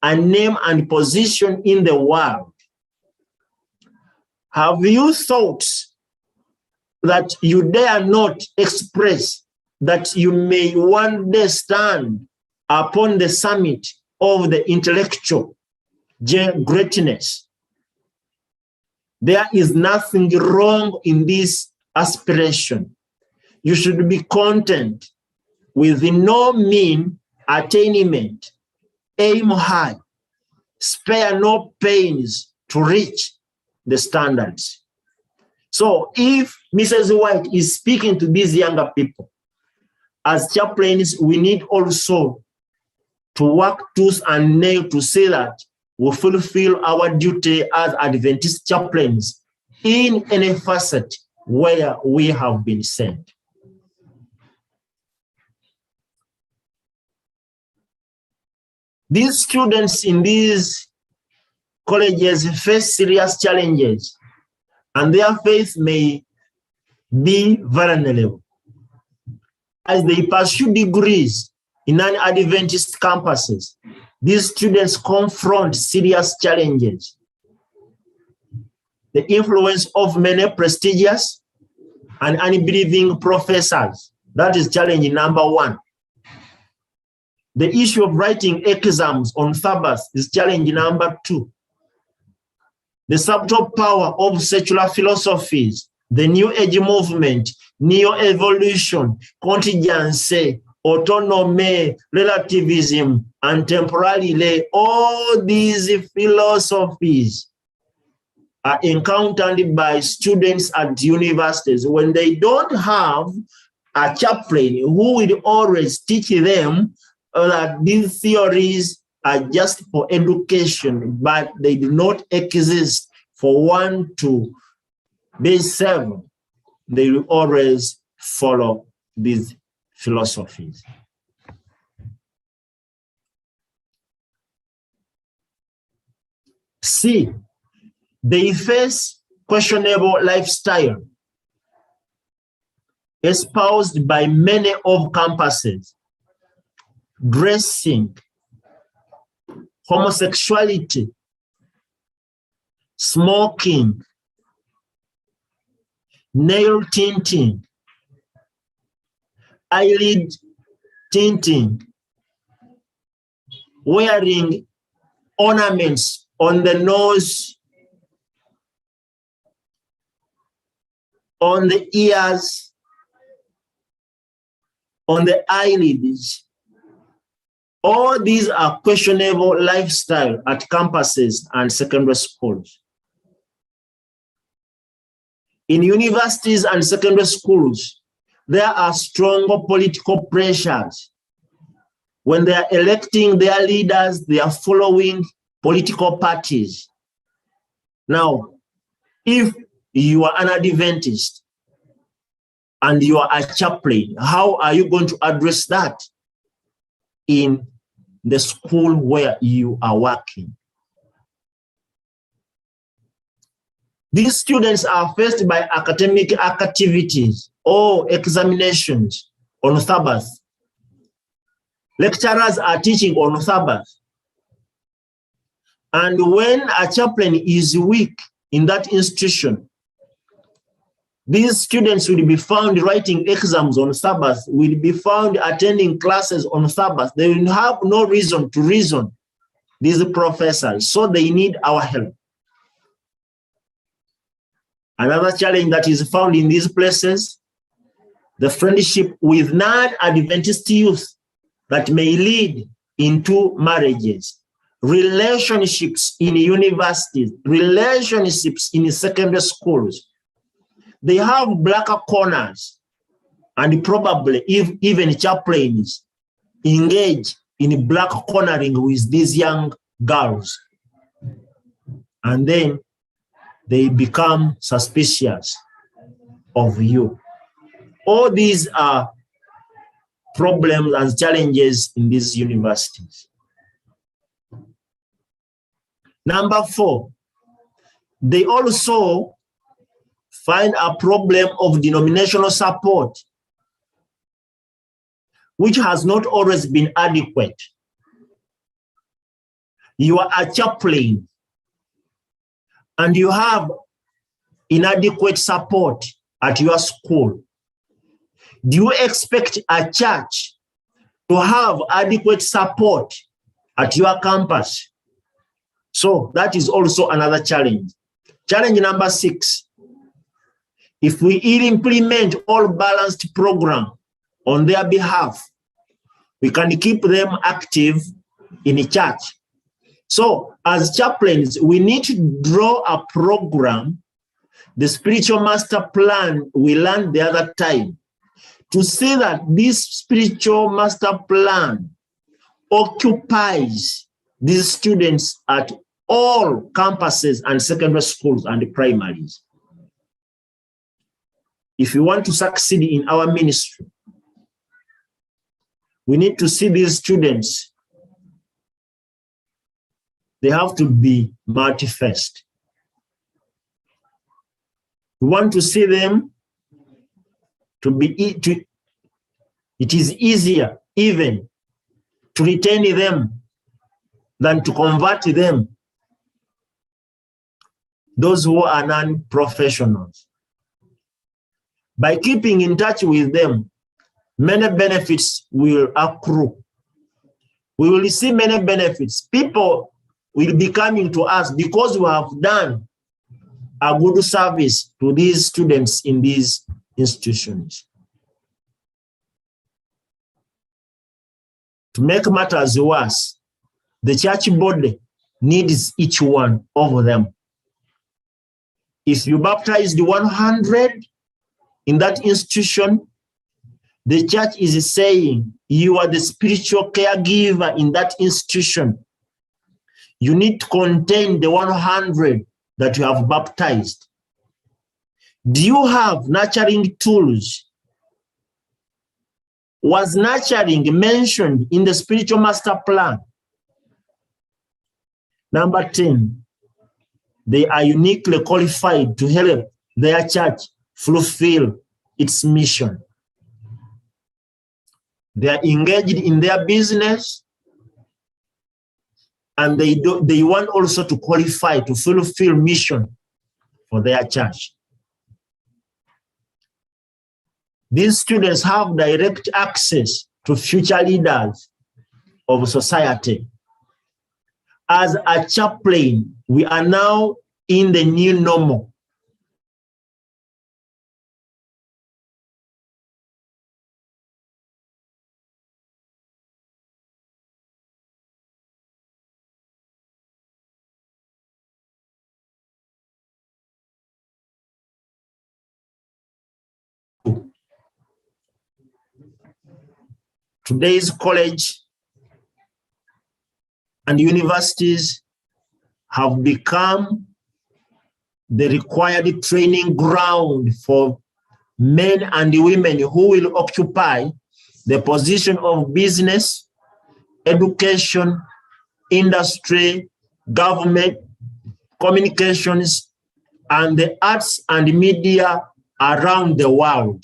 a name and position in the world? Have you thought that you dare not express that you may one day stand upon the summit of the intellectual greatness? There is nothing wrong in this aspiration. You should be content with no mean attainment aim high, spare no pains to reach the standards. So if Mrs. White is speaking to these younger people, as chaplains, we need also to work tooth and nail to say that we fulfill our duty as Adventist chaplains in any facet where we have been sent. These students in these colleges face serious challenges, and their faith may be vulnerable. As they pursue degrees in non-Adventist campuses, these students confront serious challenges. The influence of many prestigious and unbelieving professors, that is challenge number one. The issue of writing exams on Sabbath is challenge number two. The subtle power of secular philosophies, the New Age movement, neo-evolution, contingency, autonomy, relativism, and temporality, all these philosophies are encountered by students at universities when they don't have a chaplain who will always teach them that these theories are just for education, but they do not exist for one to be saved. They will always follow these philosophies. C, they face questionable lifestyle espoused by many of campuses: dressing, homosexuality, smoking, nail tinting, eyelid tinting, wearing ornaments on the nose, on the ears, on the eyelids. All these are questionable lifestyle at campuses and secondary schools. In universities and secondary schools, there are stronger political pressures. When they are electing their leaders, they are following political parties. Now, if you are an Adventist and you are a chaplain, how are you going to address that in the school where you are working? These students are faced by academic activities or examinations on Sabbath. Lecturers are teaching on Sabbath. And when a chaplain is weak in that institution, these students will be found writing exams on Sabbath, will be found attending classes on Sabbath. They will have no reason to reason, these professors, so they need our help. Another challenge that is found in these places, the friendship with non-Adventist youth that may lead into marriages, relationships in universities, relationships in secondary schools. They have blacker corners, and probably even chaplains engage in black cornering with these young girls. And then they become suspicious of you. All these are problems and challenges in these universities. Number 4, they also find a problem of denominational support, which has not always been adequate. You are a chaplain and you have inadequate support at your school. Do you expect a church to have adequate support at your campus? So that is also another challenge. Challenge number 6, if we implement all balanced program on their behalf, we can keep them active in a church. So as chaplains, we need to draw a program, the spiritual master plan we learned the other time, to see that this spiritual master plan occupies these students at all campuses and secondary schools and primaries. If we want to succeed in our ministry, we need to see these students. They have to be multi-faced. We want to see them it is easier even to retain them than to convert them. Those who are non-professionals. By keeping in touch with them, many benefits will accrue. We will see many benefits. People will be coming to us because we have done a good service to these students in these institutions. To make matters worse, the church body needs each one of them. If you baptized 100 in that institution, the church is saying you are the spiritual caregiver in that institution. You need to contain the 100 that you have baptized. Do you have nurturing tools? Was nurturing mentioned in the spiritual master plan? Number 10, they are uniquely qualified to help their church fulfill its mission. They are engaged in their business, and they want also to qualify to fulfill mission for their church. These students have direct access to future leaders of society. As a chaplain, we are now in the new normal. Today's college and universities have become the required training ground for men and women who will occupy the position of business, education, industry, government, communications, and the arts and media around the world.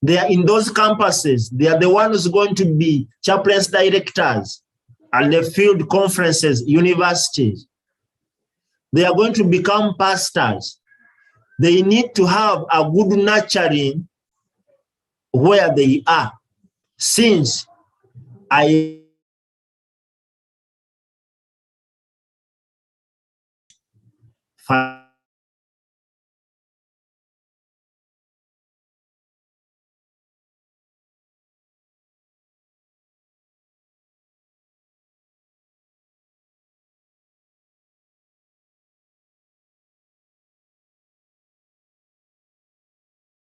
They are in those campuses. They are the ones going to be chaplains directors at the field conferences, universities. They are going to become pastors. They need to have a good nurturing where they are. Since I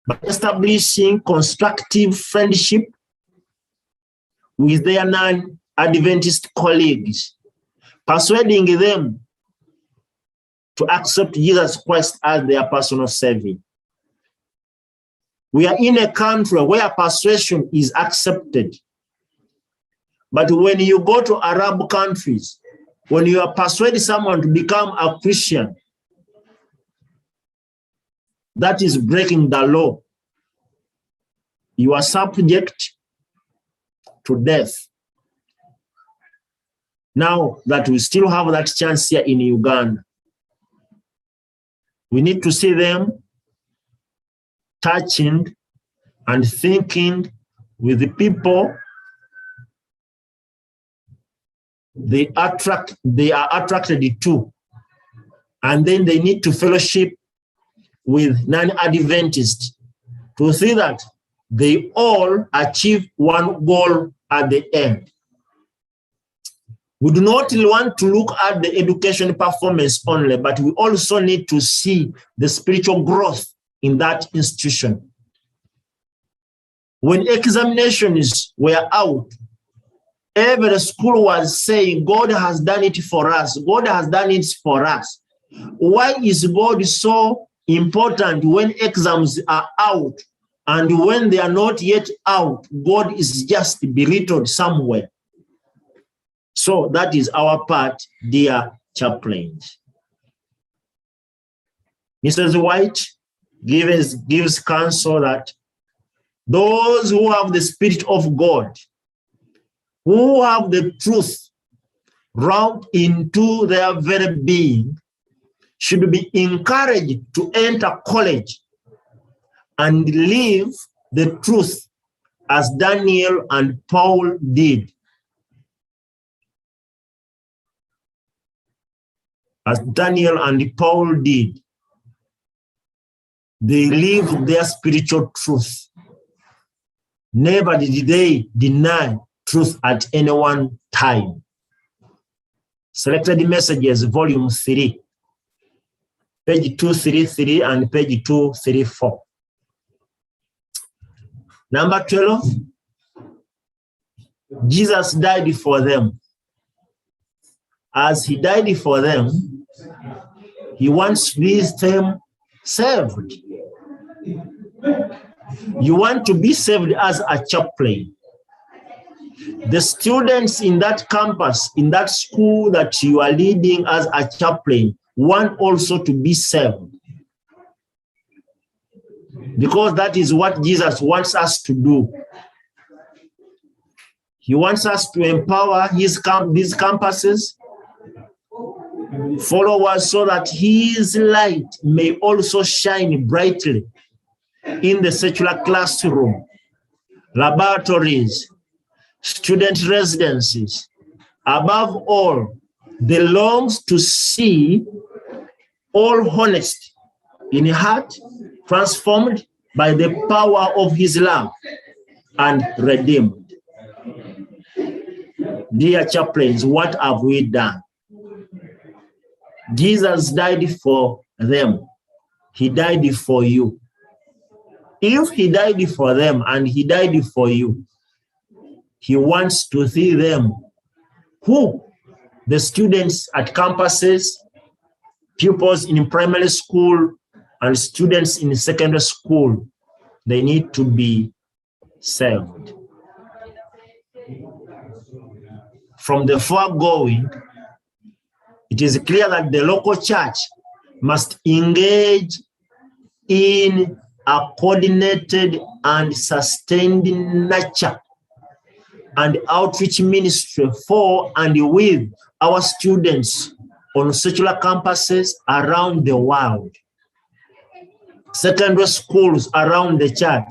by establishing constructive friendship with their non-Adventist colleagues, persuading them to accept Jesus Christ as their personal Savior. We are in a country where persuasion is accepted. But when you go to Arab countries, when you are persuading someone to become a Christian, that is breaking the law. You are subject to death. Now that we still have that chance here in Uganda, we need to see them touching and thinking with the people they are attracted to, and then they need to fellowship with non-Adventists to see that they all achieve one goal at the end. We do not want to look at the education performance only, but we also need to see the spiritual growth in that institution. When examinations were out, every school was saying, God has done it for us. God has done it for us. Why is God so important when exams are out, and when they are not yet out, God is just belittled somewhere? So that is our part, dear chaplains. Mrs. White gives counsel that those who have the Spirit of God, who have the truth wrought into their very being, should be encouraged to enter college and live the truth as Daniel and Paul did. As Daniel and Paul did. They lived their spiritual truth. Never did they deny truth at any one time. Selected Messages, Volume 3, page 233 and page 234. Number 12, Jesus died for them. As he died for them, he wants them saved. You want to be saved as a chaplain. The students in that campus, in that school that you are leading as a chaplain, want also to be saved. Because that is what Jesus wants us to do. He wants us to empower these campuses, followers, so that his light may also shine brightly in the secular classroom, laboratories, student residences. Above all, they long to see all honest in heart, transformed by the power of his love and redeemed. Dear chaplains, what have we done? Jesus died for them. He died for you. If he died for them and he died for you, he wants to see them, who the students at campuses, pupils in primary school, and students in secondary school, they need to be saved. From the foregoing, it is clear that the local church must engage in a coordinated and sustained nurture and outreach ministry for and with our students on secular campuses around the world, secondary schools around the church,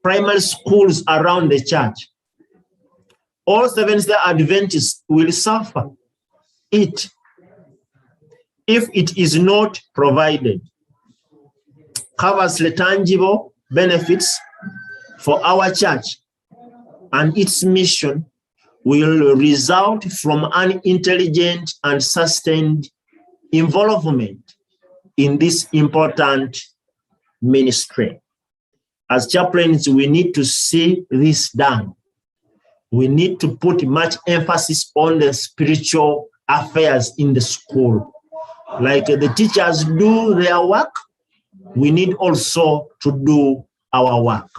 primary schools around the church. All Seventh-day Adventists will suffer it if it is not provided. Covers the tangible benefits for our church, and its mission will result from an intelligent and sustained involvement in this important ministry. As chaplains, we need to see this done. We need to put much emphasis on the spiritual affairs in the school. Like the teachers do their work, we need also to do our work.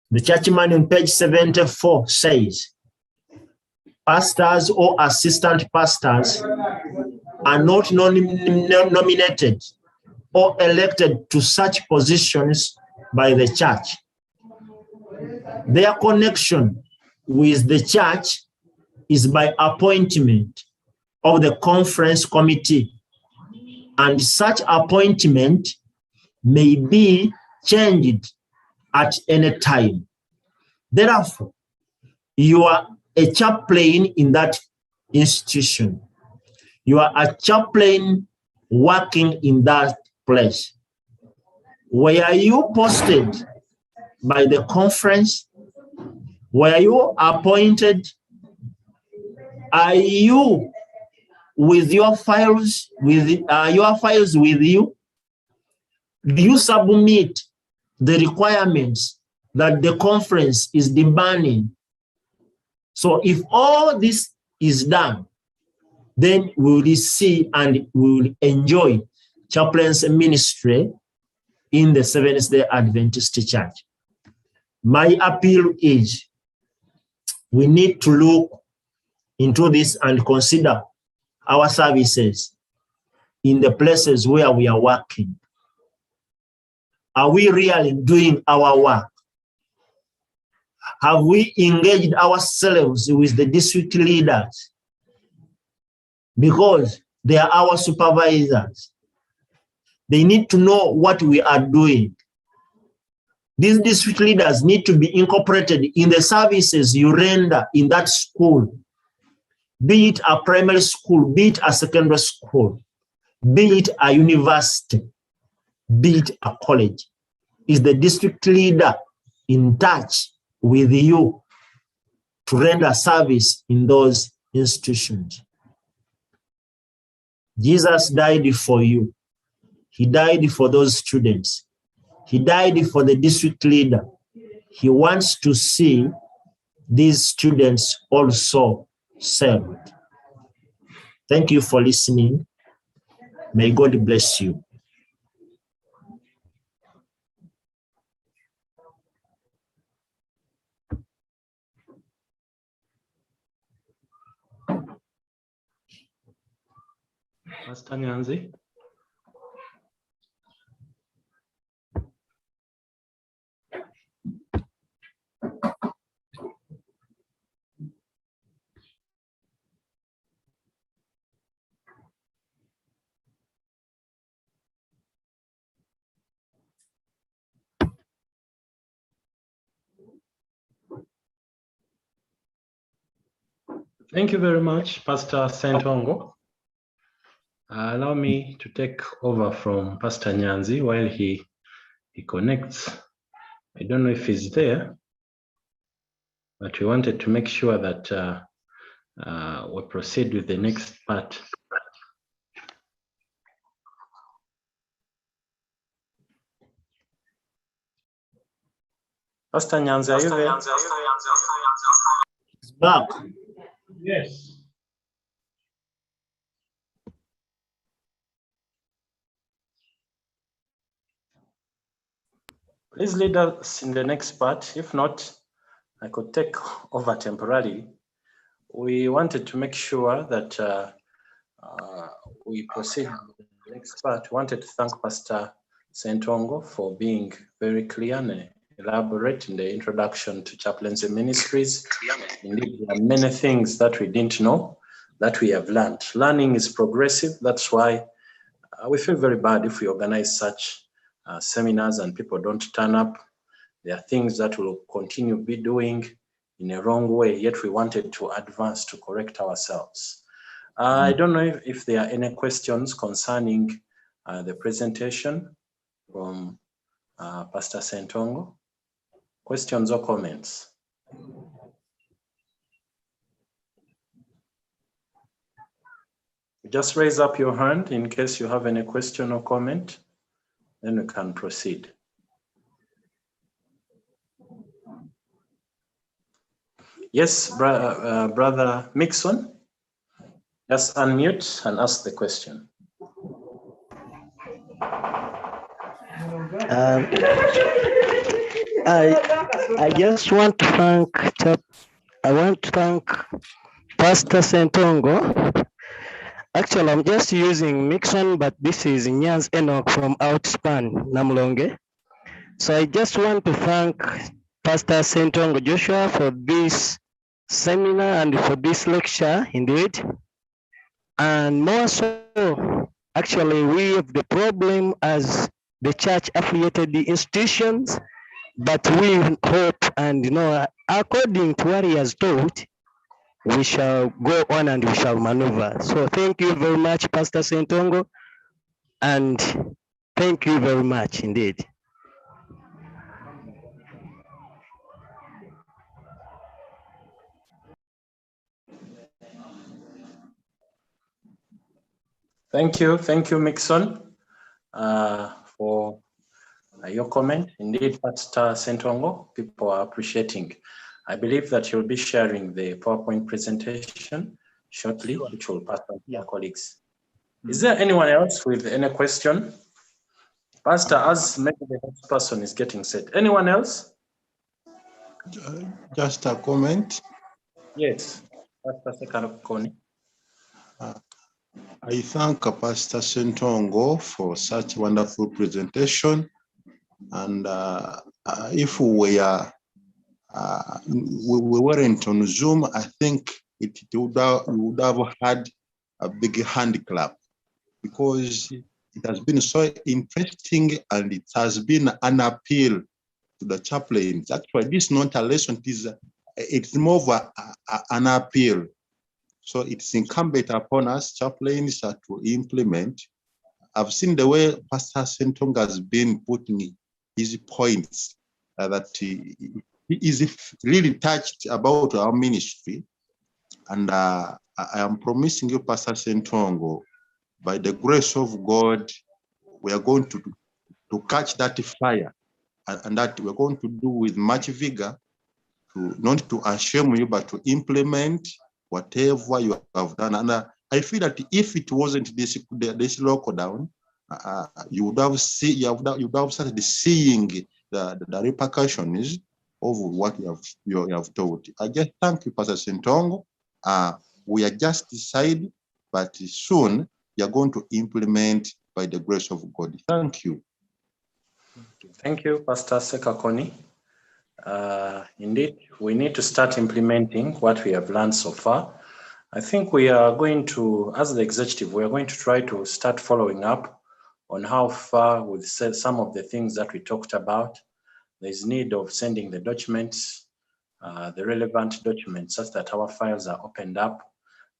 The churchman on page 74 says, pastors or assistant pastors are not nominated or elected to such positions by the church. Their connection with the church is by appointment of the conference committee, and such appointment may be changed at any time. Therefore, you are a chaplain in that institution. You are a chaplain working in that place. Were you posted by the conference? Were you appointed? Are you with your files with you? Do you submit the requirements that the conference is demanding? So if all this is done, then we will see and we will enjoy chaplaincy ministry in the Seventh-day Adventist Church. My appeal is we need to look into this and consider our services in the places where we are working. Are we really doing our work? Have we engaged ourselves with the district leaders? Because they are our supervisors. They need to know what we are doing. These district leaders need to be incorporated in the services you render in that school, be it a primary school, be it a secondary school, be it a university, be it a college. Is the district leader in touch with you to render service in those institutions? Jesus died for you. He died for those students. He died for the district leader. He wants to see these students also served. Thank you for listening. May God bless you. Pastor Nyanzi. Thank you very much, Pastor Sentongo. Allow me to take over from Pastor Nyanzi while he connects. I don't know if he's there, but we wanted to make sure that we proceed with the next part. Pastor Nyanzi, are you there? It's back. Yes. Please lead us in the next part. If not, I could take over temporarily. We wanted to make sure that we proceed with the next part. We wanted to thank Pastor Sentongo for being very clear and elaborate in the introduction to Chaplaincy Ministries. Indeed, there are many things that we didn't know that we have learned. Learning is progressive. That's why we feel very bad if we organize such seminars and people don't turn up. There are things that we'll continue be doing in a wrong way, yet we wanted to advance to correct ourselves. I don't know if there are any questions concerning the presentation from Pastor Sentongo. Questions or comments? Just raise up your hand in case you have any question or comment, then we can proceed. Yes, Brother Mixon, just unmute and ask the question. I just want to thank Pastor Sentongo. Actually, I'm just using Mixon, but this is Nyans Enoch from Outspan, Namlonge. So I just want to thank Pastor Sentongo Joshua for this seminar and for this lecture, indeed. And more so, actually, we have the problem as the church affiliated institutions, but we hope and, according to what he has taught, we shall go on and we shall maneuver. So thank you very much, Pastor Sentongo, and thank you very much indeed. Thank you, Mixon, for your comment. Indeed, Pastor Sentongo, people are appreciating. I believe that you'll be sharing the PowerPoint presentation shortly, which will pass on to your colleagues. Is there anyone else with any question? Pastor, as maybe the next person is getting set. Anyone else? Just a comment. Yes, Pastor Sekarokoni. I thank Pastor Sentongo for such wonderful presentation. And if we weren't on Zoom, I think it would have had a big hand clap, because it has been so interesting and it has been an appeal to the chaplains. Actually, this is not a lesson, it's more of an appeal. So it's incumbent upon us chaplains to implement. I've seen the way Pastor Sentongo has been putting his points, that he is really touched about our ministry. And I am promising you, Pastor Sentongo, by the grace of God, we are going to catch that fire, and that we're going to do with much vigor, not to ashame you, but to implement whatever you have done. And I feel that if it wasn't this lockdown, you would have started seeing the repercussions of what you have told. I just thank you, Pastor Sentongo. We are just decided, but soon you are going to implement by the grace of God. Thank you. Thank you, Pastor Sekakoni. Indeed, we need to start implementing what we have learned so far. I think we are going to, as the executive, we are going to try to start following up on how far we've said some of the things that we talked about. There's need of sending the documents, the relevant documents, such that our files are opened up,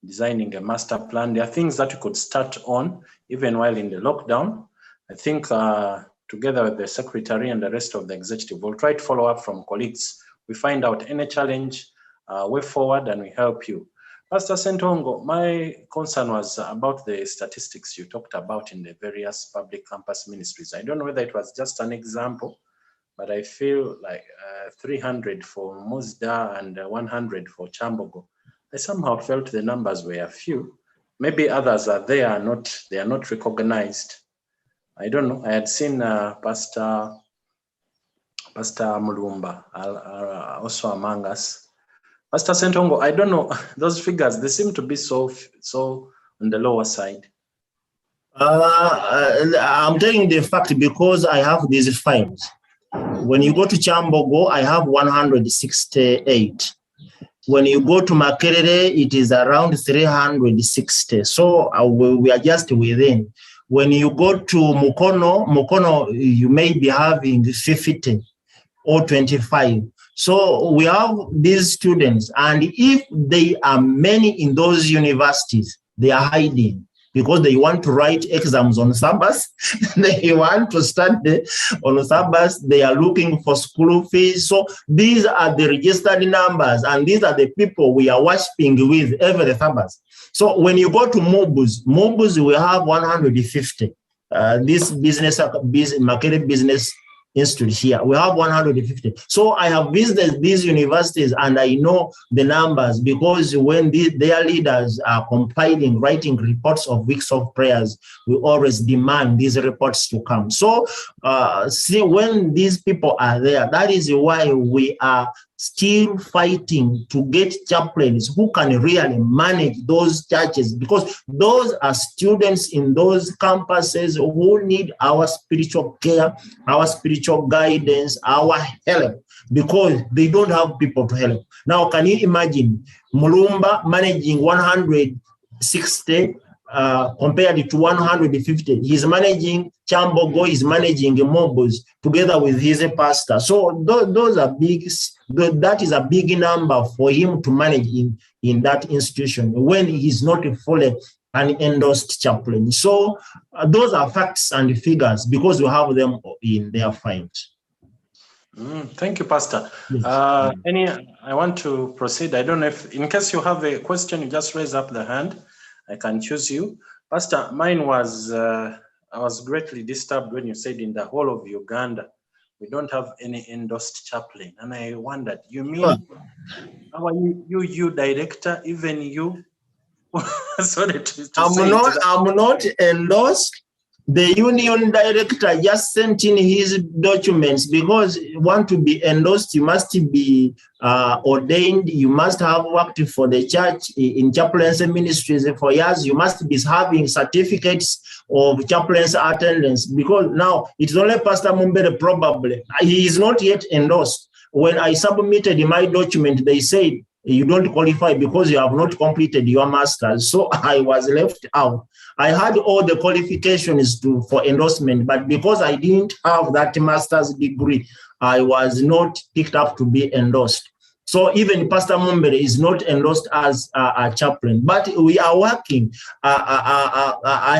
designing a master plan. There are things that we could start on even while in the lockdown. I think together with the secretary and the rest of the executive, we'll try to follow up from colleagues. We find out any challenge, way forward, and we help you. Pastor Sentongo, my concern was about the statistics you talked about in the various public campus ministries. I don't know whether it was just an example, but I feel like 300 for Muzda and 100 for Chambogo. I somehow felt the numbers were a few. Maybe others are there, they are not recognized. I don't know. I had seen Pastor Mulumba also among us. Pastor Sentongo, I don't know, those figures, they seem to be so on the lower side. I'm telling the fact because I have these files. When you go to Chambogo, I have 168. When you go to Makerere, it is around 360. So we are just within. When you go to Mukono, you may be having 50 or 25. So we have these students, and if they are many in those universities, they are hiding because they want to write exams on Sabbath. They want to study on Sabbath. They are looking for school fees. So these are the registered numbers, and these are the people we are worshiping with every Sabbath. So when you go to Mobus, we have 150. This market business institute here, we have 150. So I have visited these universities and I know the numbers, because when their leaders are compiling, writing reports of weeks of prayers, we always demand these reports to come. So see, when these people are there, that is why we are still fighting to get chaplains who can really manage those churches, because those are students in those campuses who need our spiritual care, our spiritual guidance, our help, because they don't have people to help. Now, can you imagine Mulumba managing 160 compared to 150? He's managing Chambogo, is managing Mobos together with his pastor. So those are big. That is a big number for him to manage in that institution when he's not fully an endorsed chaplain. So those are facts and figures because we have them in their files. Thank you, Pastor. Yes. I want to proceed. I don't know if, in case you have a question, you just raise up the hand. I can choose you. Pastor, mine was, I was greatly disturbed when you said in the whole of Uganda, we don't have any endorsed chaplain. And I wondered, you mean, how are you director, even you? Sorry to say I'm not endorsed. The union director just sent in his documents because you want to be endorsed, you must be ordained, you must have worked for the church in chaplaincy ministries for years, you must be having certificates of chaplaincy attendance, because now it's only Pastor Mumbere probably. He is not yet endorsed. When I submitted my document, they said, you don't qualify because you have not completed your master's. So I was left out. I had all the qualifications for endorsement, but because I didn't have that master's degree, I was not picked up to be endorsed. So even Pastor Mumbere is not endorsed as a chaplain, but we are working. I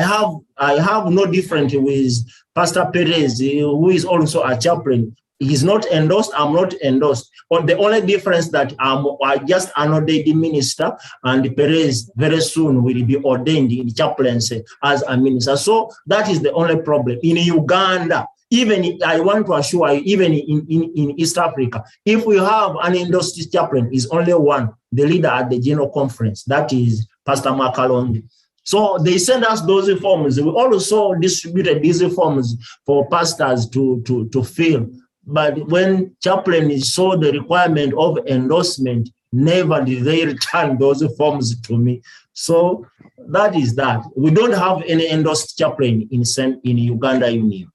have no different with Pastor Perez, who is also a chaplain. He's not endorsed, I'm not endorsed. But the only difference that I just an ordained minister, and Perez very soon will be ordained in chaplaincy as a minister. So that is the only problem. In Uganda, even I want to assure you, even in East Africa, if we have an endorsed chaplain, is only one, the leader at the general conference, that is Pastor Makalondi. So they send us those forms. We also distributed these forms for pastors to fill. But when chaplain saw the requirement of endorsement, never did they return those forms to me. So that is that. We don't have any endorsed chaplain in Uganda Union.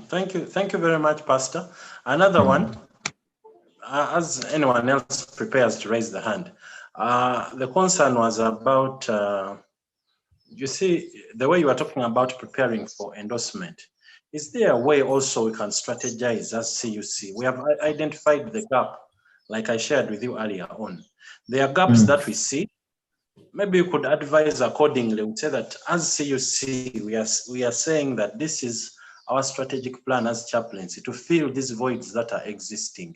Thank you very much, Pastor. Another one, as anyone else prepares to raise the hand, the concern was about, you see, the way you are talking about preparing for endorsement. Is there a way also we can strategize as CUC? We have identified the gap, like I shared with you earlier on. There are gaps that we see. Maybe you could advise accordingly. We say that as CUC, we are saying that this is our strategic plan as chaplaincy to fill these voids that are existing,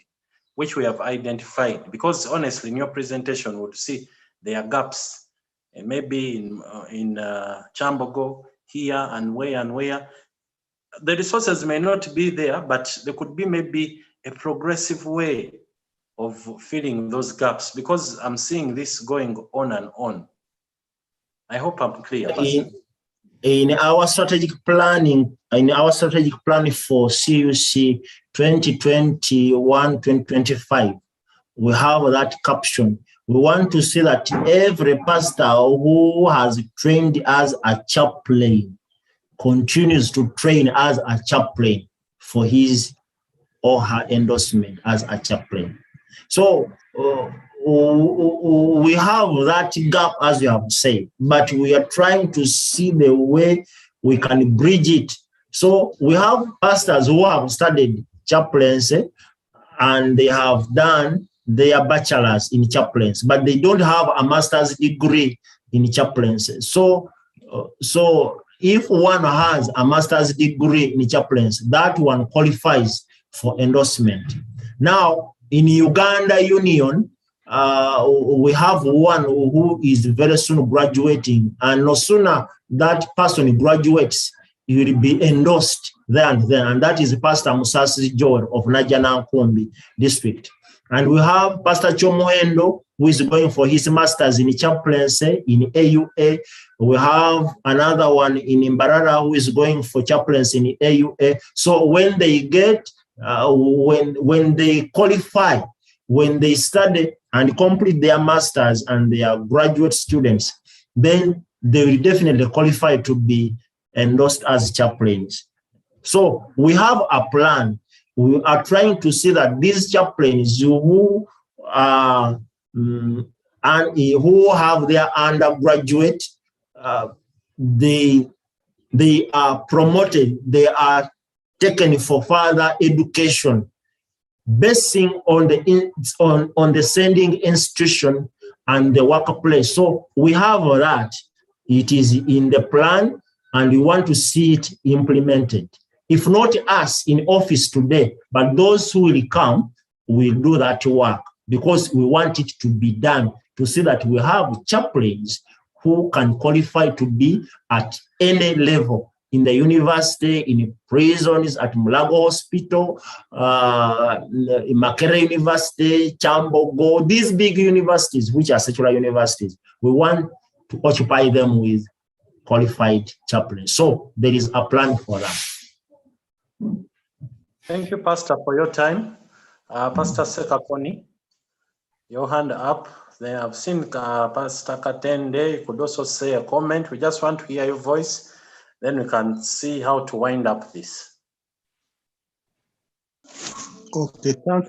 which we have identified. Because honestly, in your presentation, we would see there are gaps, maybe in Chambogo, here and where. The resources may not be there, but there could be maybe a progressive way of filling those gaps, because I'm seeing this going on and on. I hope I'm clear. In our strategic planning, for CUC 2021-2025, we have that caption. We want to see that every pastor who has trained as a chaplain continues to train as a chaplain for his or her endorsement as a chaplain. So we have that gap, as you have said, but we are trying to see the way we can bridge it. So we have pastors who have studied chaplaincy and they have done their bachelor's in chaplaincy, but they don't have a master's degree in chaplaincy. So if one has a master's degree in chaplaincy, that one qualifies for endorsement. Now, in Uganda Union, we have one who is very soon graduating, and no sooner that person graduates, he will be endorsed there and then, and that is Pastor Musasi Joel of Najjanankumbi district. And we have Pastor Chomohendo, who is going for his master's in chaplaincy in AUA. We have another one in Mbarara who is going for chaplaincy in AUA. So when they get, when they qualify, when they study and complete their master's and they are graduate students, then they will definitely qualify to be endorsed as chaplains. So we have a plan. We are trying to see that these chaplains who are and who have their undergraduate, they are promoted, they are taken for further education, basing on the sending institution and the workplace. So we have that. It is in the plan, and we want to see it implemented. If not us in office today, but those who will come will do that work, because we want it to be done, to see that we have chaplains who can qualify to be at any level in the university, in prisons, at Mulago Hospital, in Makerere University, Chambogo, these big universities, which are secular universities. We want to occupy them with qualified chaplains. So there is a plan for that. Thank you, Pastor, for your time. Pastor Sekakoni, your hand up. Then I've seen Pastor Katende. You could also say a comment. We just want to hear your voice. Then we can see how to wind up this. Okay, thank you.